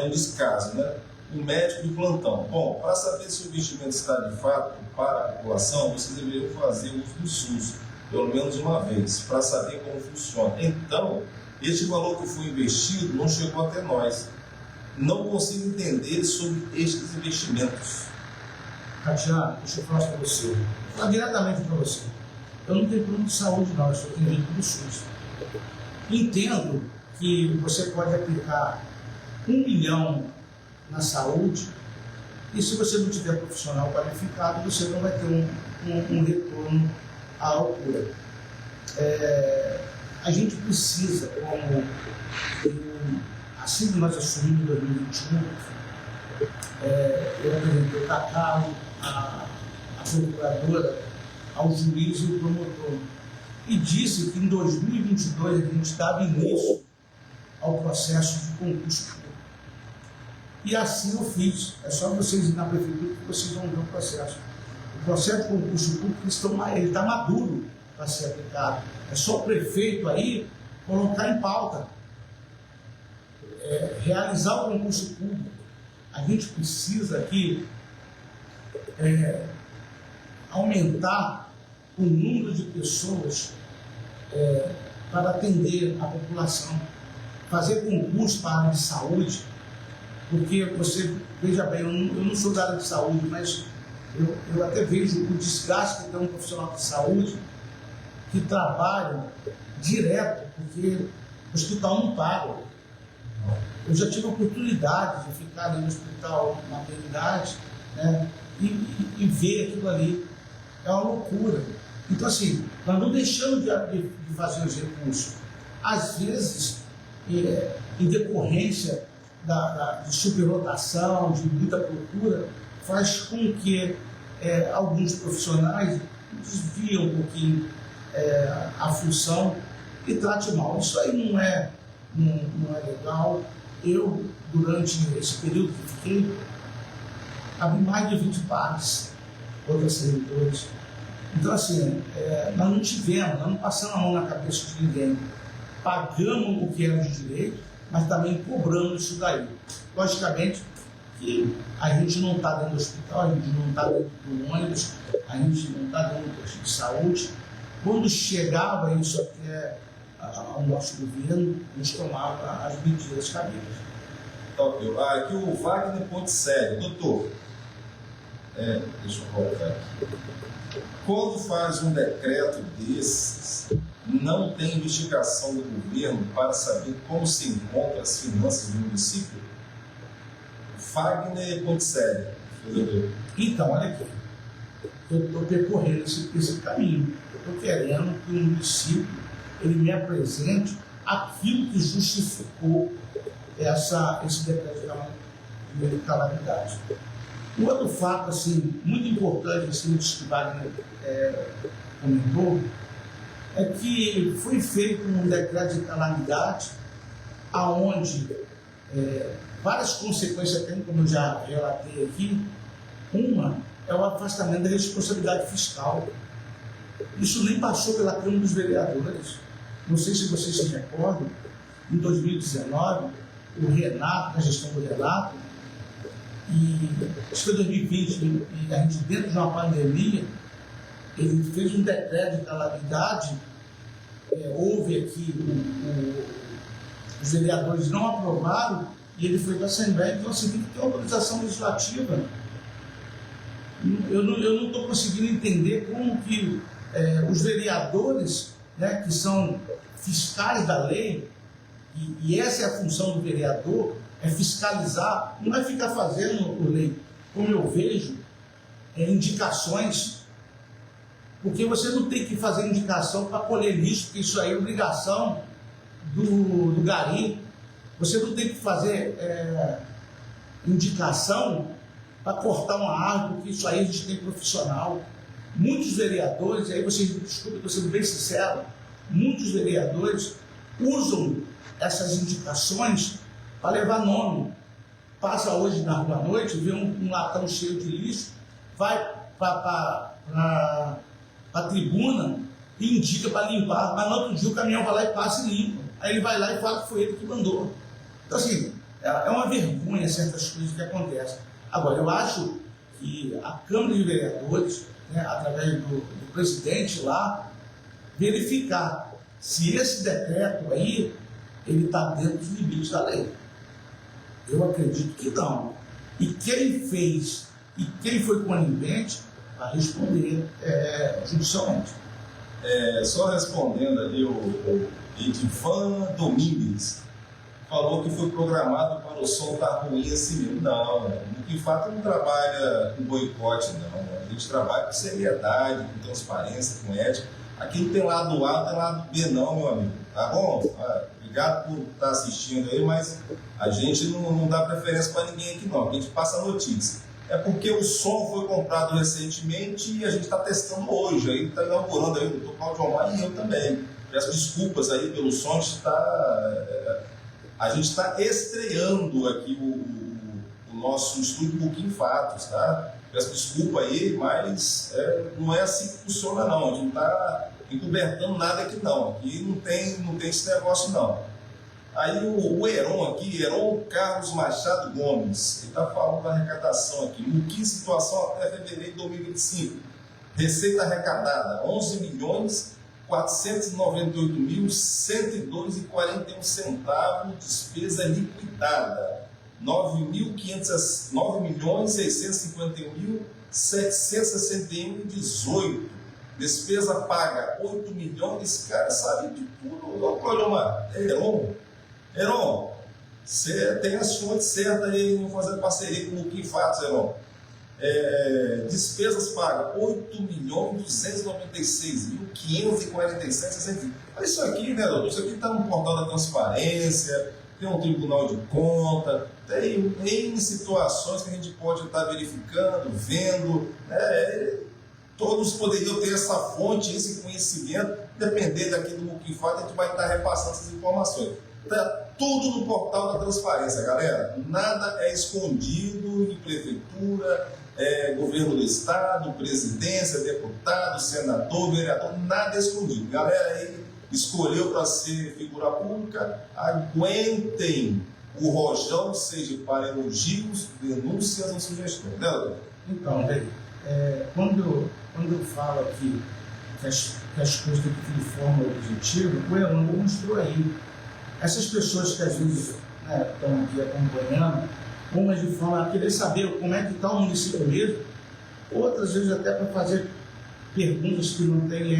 um descaso, né? Um médico de plantão. Bom, para saber se o investimento está de fato para a população, vocês deveriam fazer uso do SUS, pelo menos uma vez, para saber como funciona. Então, este valor que foi investido não chegou até nós. Não consigo entender sobre estes investimentos. Tatiana, deixa eu falar para você. Vou falar diretamente para você. Eu não tenho plano de saúde, não, eu só tenho vínculo do SUS. Entendo que você pode aplicar 1 milhão na saúde e se você não tiver profissional qualificado, você não vai ter um retorno à altura. A gente precisa, assim que nós assumimos em 2021, eu apresentei o Cacau, a procuradora, ao juiz e o promotor, e disse que em 2022 a gente dava início ao processo de concurso público. E assim eu fiz. É só vocês ir na prefeitura que vocês vão ver o processo. O processo de concurso público está maduro para ser aplicado. É só o prefeito aí colocar em pauta. Realizar o concurso público. A gente precisa aqui aumentar o número de pessoas para atender a população, fazer concurso para a área de saúde, porque você, veja bem, eu não sou da área de saúde, mas eu até vejo o desgaste que tem um profissional de saúde que trabalha direto, porque o hospital não paga. Eu já tive a oportunidade de ficar ali no hospital maternidade, né, e ver aquilo ali. É uma loucura. Então, assim, nós não deixamos de fazer os recursos. Às vezes, em decorrência de superlotação, de muita procura, faz com que alguns profissionais desviam um pouquinho a função e trate mal. Isso aí não é legal. Eu, durante esse período que fiquei, abri mais de 20 partes contra servidores. Então, assim, nós não tivemos, nós não passamos a mão na cabeça de ninguém. Pagamos o que era de direito, mas também cobramos isso daí. Logicamente que a gente não está dentro do hospital, a gente não está dentro do ônibus, a gente não está dentro do posto de saúde. Quando chegava isso até ao nosso governo, nos tomava as medidas cabíveis. Aqui o Wagner Ponticelli. Doutor, deixa eu colocar aqui. Quando faz um decreto desses, não tem investigação do governo para saber como se encontram as finanças do município? Wagner Ponticelli. Então, olha aqui, eu estou percorrendo esse caminho. Eu estou querendo que o município ele me apresente aquilo que justificou esse decreto de calamidade. Um outro fato assim, muito importante, assim, que o Wagner comentou, é que foi feito um decreto de calamidade aonde várias consequências tem, como eu já relatei aqui. Uma é o afastamento da responsabilidade fiscal. Isso nem passou pela Câmara dos Vereadores. Não sei se vocês se recordam, em 2019, o Renato, a gestão do Renato, e acho que foi 2020, e a gente, dentro de uma pandemia, ele fez um decreto de calamidade. Houve aqui, os vereadores não aprovaram, e ele foi para a Assembleia e falou assim: tem que ter autorização legislativa. Eu não estou conseguindo entender como que os vereadores, né, que são fiscais da lei, e essa é a função do vereador, é fiscalizar, não é ficar fazendo lei, como eu vejo, indicações, porque você não tem que fazer indicação para colher lixo, porque isso aí é obrigação do garim. Você não tem que fazer indicação para cortar uma árvore, porque isso aí a gente tem profissional. Muitos vereadores, e aí vocês me desculpem, estou sendo bem sincero, muitos vereadores usam essas indicações para levar nome. Passa hoje na rua à noite, vê um latão cheio de lixo, vai para a tribuna e indica para limpar, mas no outro dia o caminhão vai lá e passa e limpa. Aí ele vai lá e fala que foi ele que mandou. Então, assim, é uma vergonha certas coisas que acontecem. Agora, eu acho que a Câmara de Vereadores, né, através do presidente lá, verificar se esse decreto aí ele está dentro dos limites da lei. Eu acredito que não. E quem fez e quem foi conivente vai responder judicialmente. Só respondendo ali, o Edivan Domingues falou que foi programado para o som estar ruim assim mesmo. Não, de fato não trabalha com boicote, não. A gente trabalha com seriedade, com transparência, com ética. Aqui não tem lado A, não tem lado B não, meu amigo. Tá bom? Obrigado por estar assistindo aí, mas a gente não dá preferência para ninguém aqui não. A gente passa notícia. É porque o som foi comprado recentemente e a gente está testando hoje. Aí está inaugurando aí o Dr. Cláudio Almar e eu também. Peço desculpas aí pelo som, a gente está estreando aqui o nosso estúdio Booking Fatos, tá? Peço desculpa aí, mas não é assim que funciona não. A gente não está encobertando nada aqui não. Aqui não tem esse negócio não. Aí o Heron aqui, Heron Carlos Machado Gomes, ele está falando da arrecadação aqui. No que situação até fevereiro de 2025? Receita arrecadada, 11.498.102,41 centavos, despesa liquidada, 9.651.761,18. Despesa paga, 8 milhões. Esse cara sabe de tudo. Olha, Heron, Você tem as fontes certas aí, vamos fazer parceria com o que faz, Heron. Despesas pagas, 8.296.547,60. Olha isso aqui, né, doutor? Isso aqui está no portal da transparência, tem um tribunal de conta, tem N situações que a gente pode estar verificando, vendo, né? Todos poderiam ter essa fonte, esse conhecimento, depender daqui do Muquifado, a gente vai estar repassando essas informações. Está tudo no portal da transparência, galera. Nada é escondido em prefeitura, governo do estado, presidência, deputado, senador, vereador, nada é escondido. Galera aí escolheu para ser figura pública, aguentem o rojão, seja para elogios, denúncias ou sugestões. Né, doutor? Então, quando eu falo aqui que as coisas têm que ter de forma objetiva, o Heron mostrou aí. Essas pessoas que às vezes estão aqui acompanhando, umas de forma a querer saber como é que está o município mesmo, outras vezes até para fazer perguntas que não têm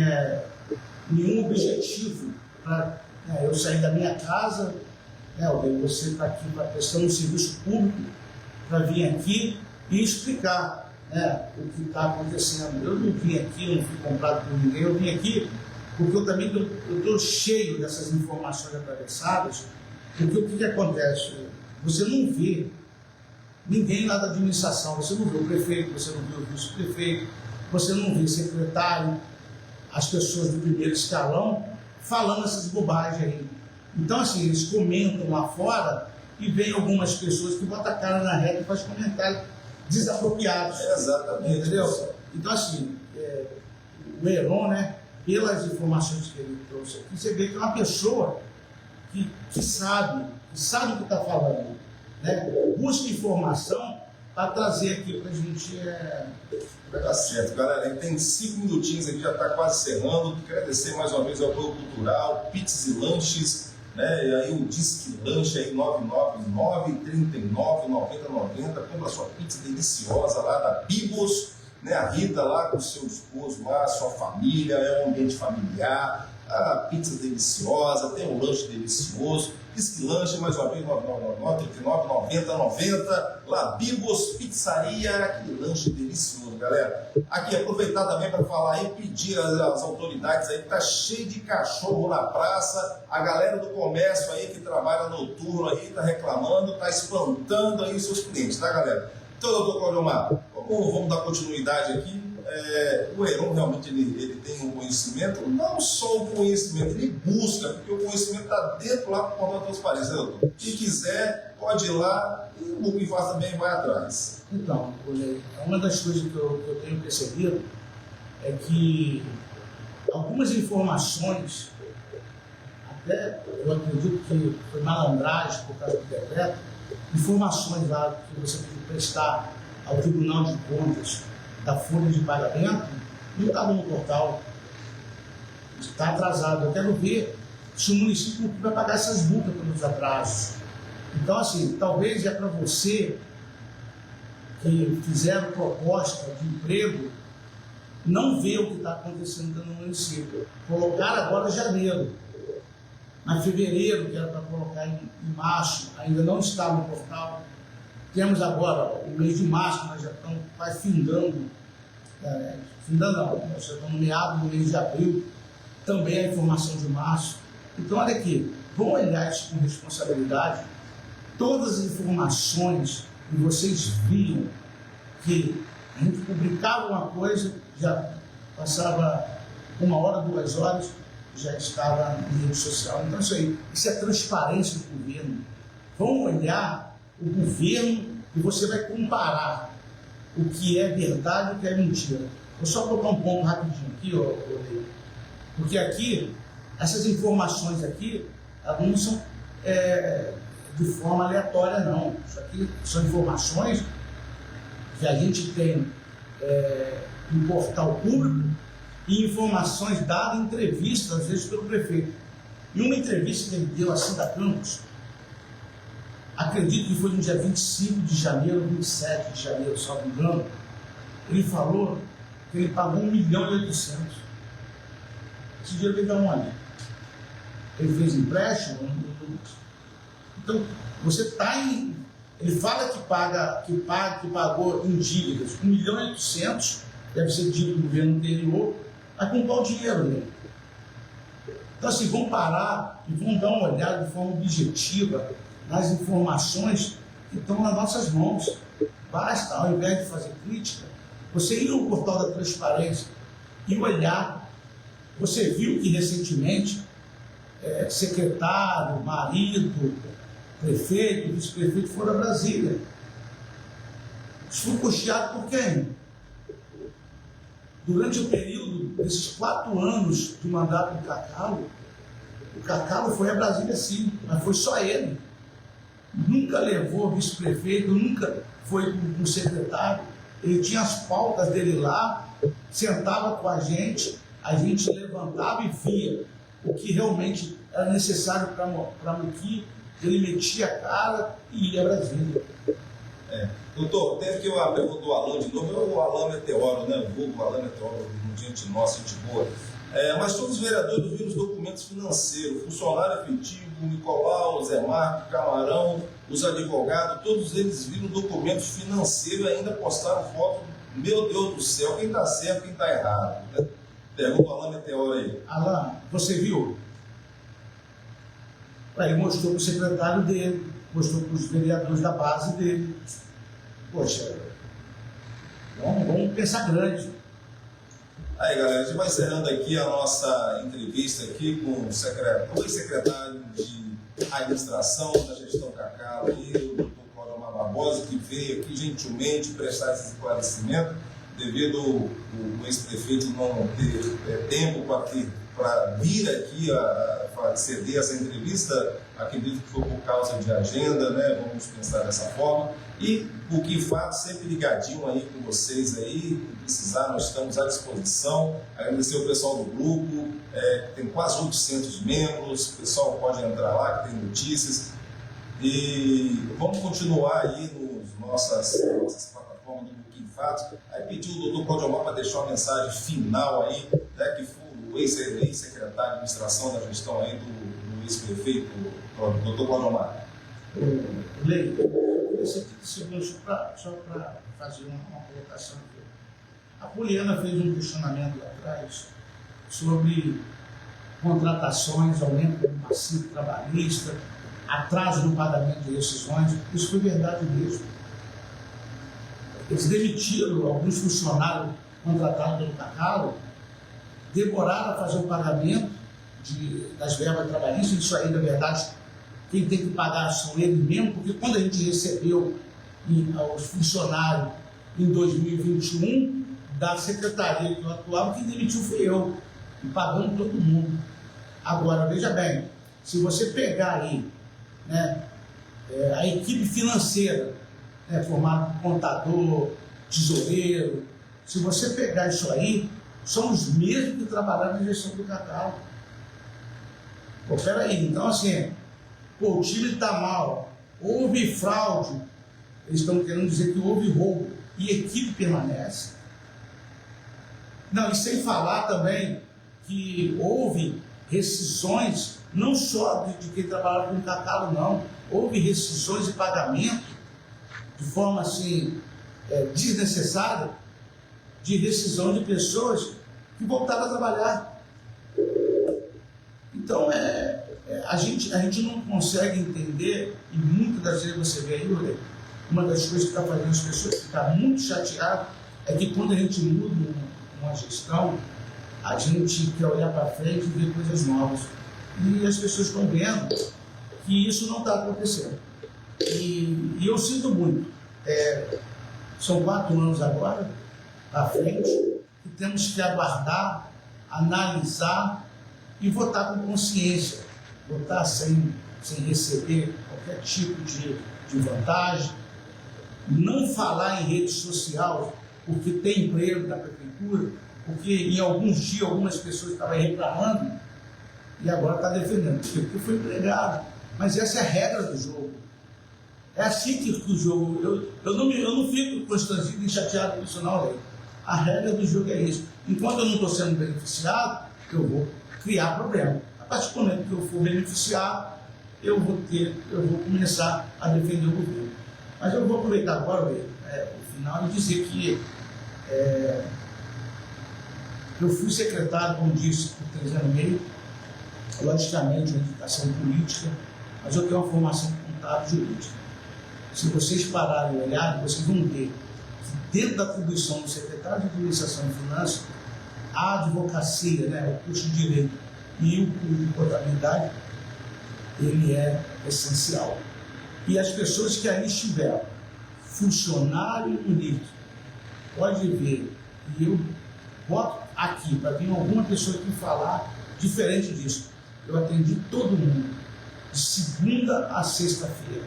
nenhum objetivo para eu sair da minha casa, você está aqui para prestar um serviço público, para vir aqui e explicar o que está acontecendo. Eu não vim aqui, eu não fui comprado por ninguém, eu vim aqui porque eu também estou cheio dessas informações atravessadas, porque o que acontece? Você não vê ninguém lá da administração, você não vê o prefeito, você não vê o vice-prefeito, você não vê o secretário, as pessoas do primeiro escalão falando essas bobagens aí. Então, assim, eles comentam lá fora e vem algumas pessoas que botam a cara na reta e fazem comentários desapropriados. Exatamente. Entendeu? Então, assim, o Heron, pelas informações que ele trouxe aqui, você vê que é uma pessoa que sabe o que está falando, busca informação para trazer aqui para a gente. Vai dar certo, galera. Tem 5 minutinhos aqui, já está quase encerrando. Quero agradecer mais uma vez ao Apoio Cultural, Pizzas e Lanches, e aí o Disque Lanche aí, 999-39-9090. Compra sua pizza deliciosa lá da Bibos. A Rita lá com o seu esposo lá, sua família, é um ambiente familiar, a pizza deliciosa, tem um lanche delicioso. Diz que lanche, mais uma vez, 999-39-9090, lá Bibos Pizzaria, aquele lanche delicioso, galera. Aqui, aproveitar também para falar aí, pedir às autoridades aí, que tá cheio de cachorro na praça, a galera do comércio aí que trabalha noturno aí, tá reclamando, tá espantando aí os seus clientes, tá, galera? Então, doutor Claudiomar, vamos dar continuidade aqui. O Heron realmente ele tem um conhecimento, não só o conhecimento, ele busca, porque o conhecimento está dentro lá do portal da transparência, né, doutor? Quem quiser, pode ir lá e o Muquifaz também vai atrás. Então, uma das coisas que eu tenho percebido é que algumas informações, até eu acredito que foi malandragem por causa do decreto, informações lá que você tem que prestar ao Tribunal de Contas da folha de pagamento, não estava no portal. Está atrasado. Eu quero ver se o município vai pagar essas multas pelos atrasos. Então, assim, talvez é para você que fizeram proposta de emprego não ver o que está acontecendo no município. Colocar agora janeiro. Mas fevereiro, que era para colocar em março, ainda não está no portal. Temos agora o mês de março, nós já estamos quase findando não, nós já estamos no meado do mês de abril, também a informação de março. Então, olha aqui, vamos olhar isso com responsabilidade. Todas as informações que vocês viam que a gente publicava uma coisa, já passava 1 hora, 2 horas, já estava na rede social. Então, isso é transparência do governo. Vamos olhar o governo e você vai comparar o que é verdade e o que é mentira. Vou só colocar um ponto rapidinho aqui, porque aqui, essas informações aqui, elas não são de forma aleatória, não. Isso aqui são informações que a gente tem no portal público e informações dadas em entrevistas, às vezes, pelo prefeito. Em uma entrevista que ele deu a Cida Campos, acredito que foi no dia 25 de janeiro, 27 de janeiro, se não me engano, ele falou que ele pagou 1.800.000. Esse dinheiro veio da onde? Ele fez empréstimo? Então, você está em... Ele fala que pagou em dívidas 1.800.000, deve ser dívida do governo anterior, mas com qual dinheiro, né? Então, assim, vamos parar e vamos dar uma olhada de forma objetiva nas informações que estão nas nossas mãos. Basta, ao invés de fazer crítica, você ir no portal da transparência e olhar. Você viu que recentemente secretário, marido, prefeito, vice-prefeito foram a Brasília. Isso foi custeado por quem? Durante o período desses 4 anos do mandato do Cacalo, o Cacalo foi a Brasília sim, mas foi só ele. Nunca levou vice-prefeito, nunca foi com o secretário. Ele tinha as pautas dele lá, sentava com a gente levantava e via o que realmente era necessário para Muqui. Ele metia a cara e ia a Brasília. Doutor, teve que eu a pergunta do Alain de novo, o Alain Meteoro, né? O vulgo Alain Meteoro, um gente nosso, gente boa. Mas todos os vereadores viram os documentos financeiros, funcionário efetivo, Nicolau, Zé Marco, Camarão, os advogados, todos eles viram documentos financeiros e ainda postaram foto. Meu Deus do céu, quem está certo, quem está errado? Né? Pergunta o Alain Meteoro aí. Alain, você viu? Ele mostrou para o secretário dele, mostrou para os vereadores da base dele. Poxa, vamos pensar grande. Aí, galera, a gente vai encerrando aqui a nossa entrevista aqui com o ex-secretário de administração da gestão Cacalo, o doutor Cláudio Barbosa, que veio aqui gentilmente prestar esse esclarecimento, devido o ex-prefeito não ter tempo para vir aqui a ceder essa entrevista. Acredito que foi por causa de agenda, né? Vamos pensar dessa forma. E o que faz, sempre ligadinho aí com vocês aí, se precisar, nós estamos à disposição. Agradecer o pessoal do grupo, tem quase 800 membros, o pessoal pode entrar lá, que tem notícias. E vamos continuar aí nossas plataformas do Muqui em Fatos. Aí pediu o doutor Cláudio Omar para deixar uma mensagem final aí, né, que foi o ex-secretário de administração da gestão aí do ex-prefeito, doutor Cláudio Omar. Lei, esse aqui segundos só para fazer uma colocação aqui. A Poliana fez um questionamento lá atrás sobre contratações, aumento do passivo trabalhista, atraso no pagamento de rescisões. Isso foi verdade mesmo. Eles demitiram alguns funcionários contratados pelo Cacalo, demoraram a fazer o pagamento das verbas trabalhistas. Isso aí, na verdade, quem tem que pagar são eles mesmo, porque quando a gente recebeu os funcionários em 2021, da secretaria que eu atuava, quem demitiu fui eu, e pagando todo mundo. Agora, veja bem, se você pegar aí, né, a equipe financeira, né, formada por contador, tesoureiro, se você pegar isso aí, são os mesmos que trabalharam na gestão do Cacalo. Pô, peraí, então assim, o time está mal, houve fraude, eles estão querendo dizer que houve roubo, e a equipe permanece. Não, e sem falar também que houve rescisões, não só de quem trabalhava com o Cacalo, não, houve rescisões de pagamento, de forma assim, desnecessária, de rescisão de pessoas que voltaram a trabalhar. Então, a gente não consegue entender, e muitas das vezes você vê aí, uma das coisas que está fazendo as pessoas ficar muito chateadas é que quando a gente muda uma gestão, a gente quer olhar para frente e ver coisas novas. E as pessoas estão vendo que isso não está acontecendo. E eu sinto muito. São 4 anos agora, à frente, e temos que aguardar, analisar e votar com consciência. Votar sem receber qualquer tipo de vantagem. Não falar em rede social porque tem emprego na prefeitura, porque em alguns dias algumas pessoas estavam reclamando e agora está defendendo, porque foi empregado. Mas essa é a regra do jogo. É assim que o jogo... Eu não fico constrangido e chateado com isso, não, Lei. A regra do jogo é isso. Enquanto eu não estou sendo beneficiado, eu vou criar problema. A partir do momento que eu for beneficiado, eu vou começar a defender o governo. Mas eu vou aproveitar agora o final e dizer que eu fui secretário, como disse, por 3 anos e meio, logicamente, uma educação política, mas eu tenho uma formação contábil jurídica. Se vocês pararem e olharem, vocês vão ver que dentro da atribuição do secretário de Administração e Finanças, a advocacia, o curso de Direito e o curso de Contabilidade, ele é essencial. E as pessoas que ali estiveram, funcionário e ministro, pode ver, e eu boto aqui para vir alguma pessoa aqui falar diferente disso. Eu atendi todo mundo, de segunda a sexta-feira.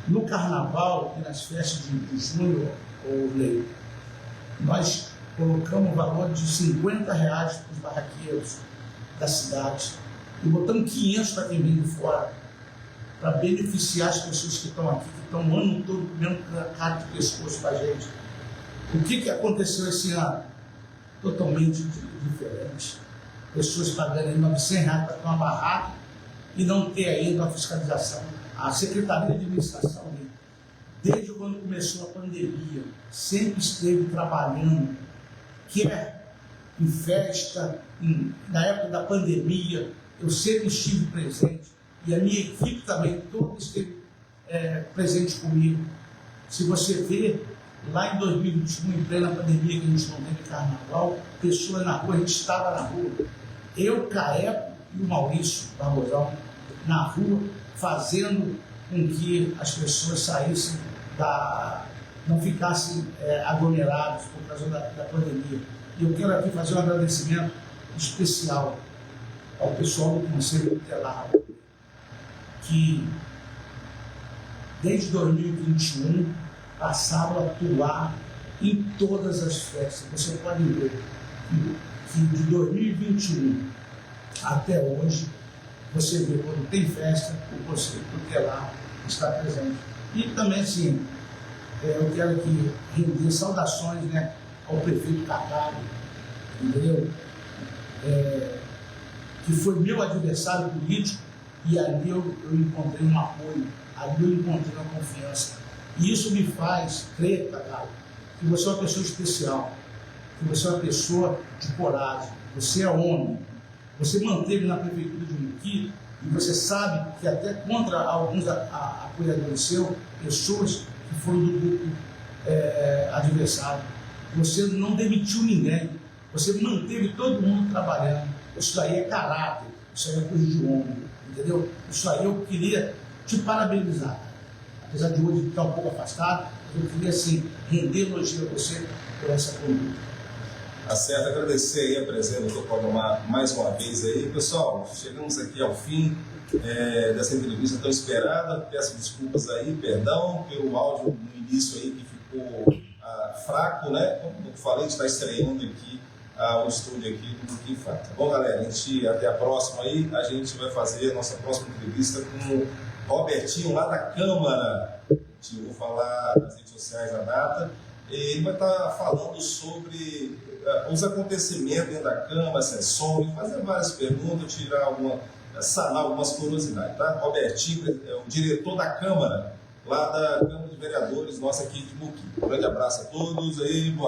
No carnaval e nas festas de junho ou leio, nós colocamos o valor de R$50 para os barraqueiros da cidade e botamos 500 para quem vem de fora, para beneficiar as pessoas que estão aqui, que estão o ano todo comendo carne de pescoço para a gente. O que aconteceu esse ano? Totalmente diferente. Pessoas pagando R$900 para ter uma barraca e não ter ainda uma fiscalização. A Secretaria de Administração, desde quando começou a pandemia, sempre esteve trabalhando, quer em festa, na época da pandemia, eu sempre estive presente, e a minha equipe também toda esteve presente comigo. Se você vê, lá em 2021, em plena pandemia, que a gente não teve carnaval, pessoas na rua, a gente estava na rua. Eu, Caepo e o Maurício Barrosão, na rua, fazendo com que as pessoas saíssem não ficassem aglomerados por causa da pandemia. E eu quero aqui fazer um agradecimento especial ao pessoal do Conselho Tutelar, que desde 2021 passaram a atuar em todas as festas. Você pode ver que de 2021 até hoje, você vê quando tem festa, o Conselho Tutelar está presente. E também, sim, eu quero aqui render saudações ao prefeito Carvalho, entendeu? Que foi meu adversário político, e ali eu encontrei um apoio, ali eu encontrei uma confiança. E isso me faz crer, Carvalho, que você é uma pessoa especial, que você é uma pessoa de coragem, você é homem, você manteve na prefeitura de Muqui, e você sabe que até contra alguns apoiadores seus, pessoas que foram do grupo adversário, você não demitiu ninguém, você manteve todo mundo trabalhando. Isso aí é caráter, isso aí é coisa de homem, entendeu? Isso aí eu queria te parabenizar. Apesar de hoje estar um pouco afastado, eu queria assim, render elogio a você por essa conduta. Tá certo, agradecer aí a presença do Dr. Claudemar mais uma vez aí. Pessoal, chegamos aqui ao fim dessa entrevista tão esperada. Peço desculpas aí, perdão pelo áudio no início aí que ficou fraco, Como eu falei, a gente está estreando aqui o estúdio aqui do Muqui Fátima. Bom, galera, até a próxima aí. A gente vai fazer a nossa próxima entrevista com o Robertinho lá da Câmara. Eu vou falar nas redes sociais a data. Ele vai estar falando sobre os acontecimentos dentro da Câmara, sessões, fazer várias perguntas, sanar algumas curiosidades, tá? Robertinho é o diretor da Câmara, lá da Câmara de Vereadores, nossa aqui de Muqui. Um grande abraço a todos aí, boa noite.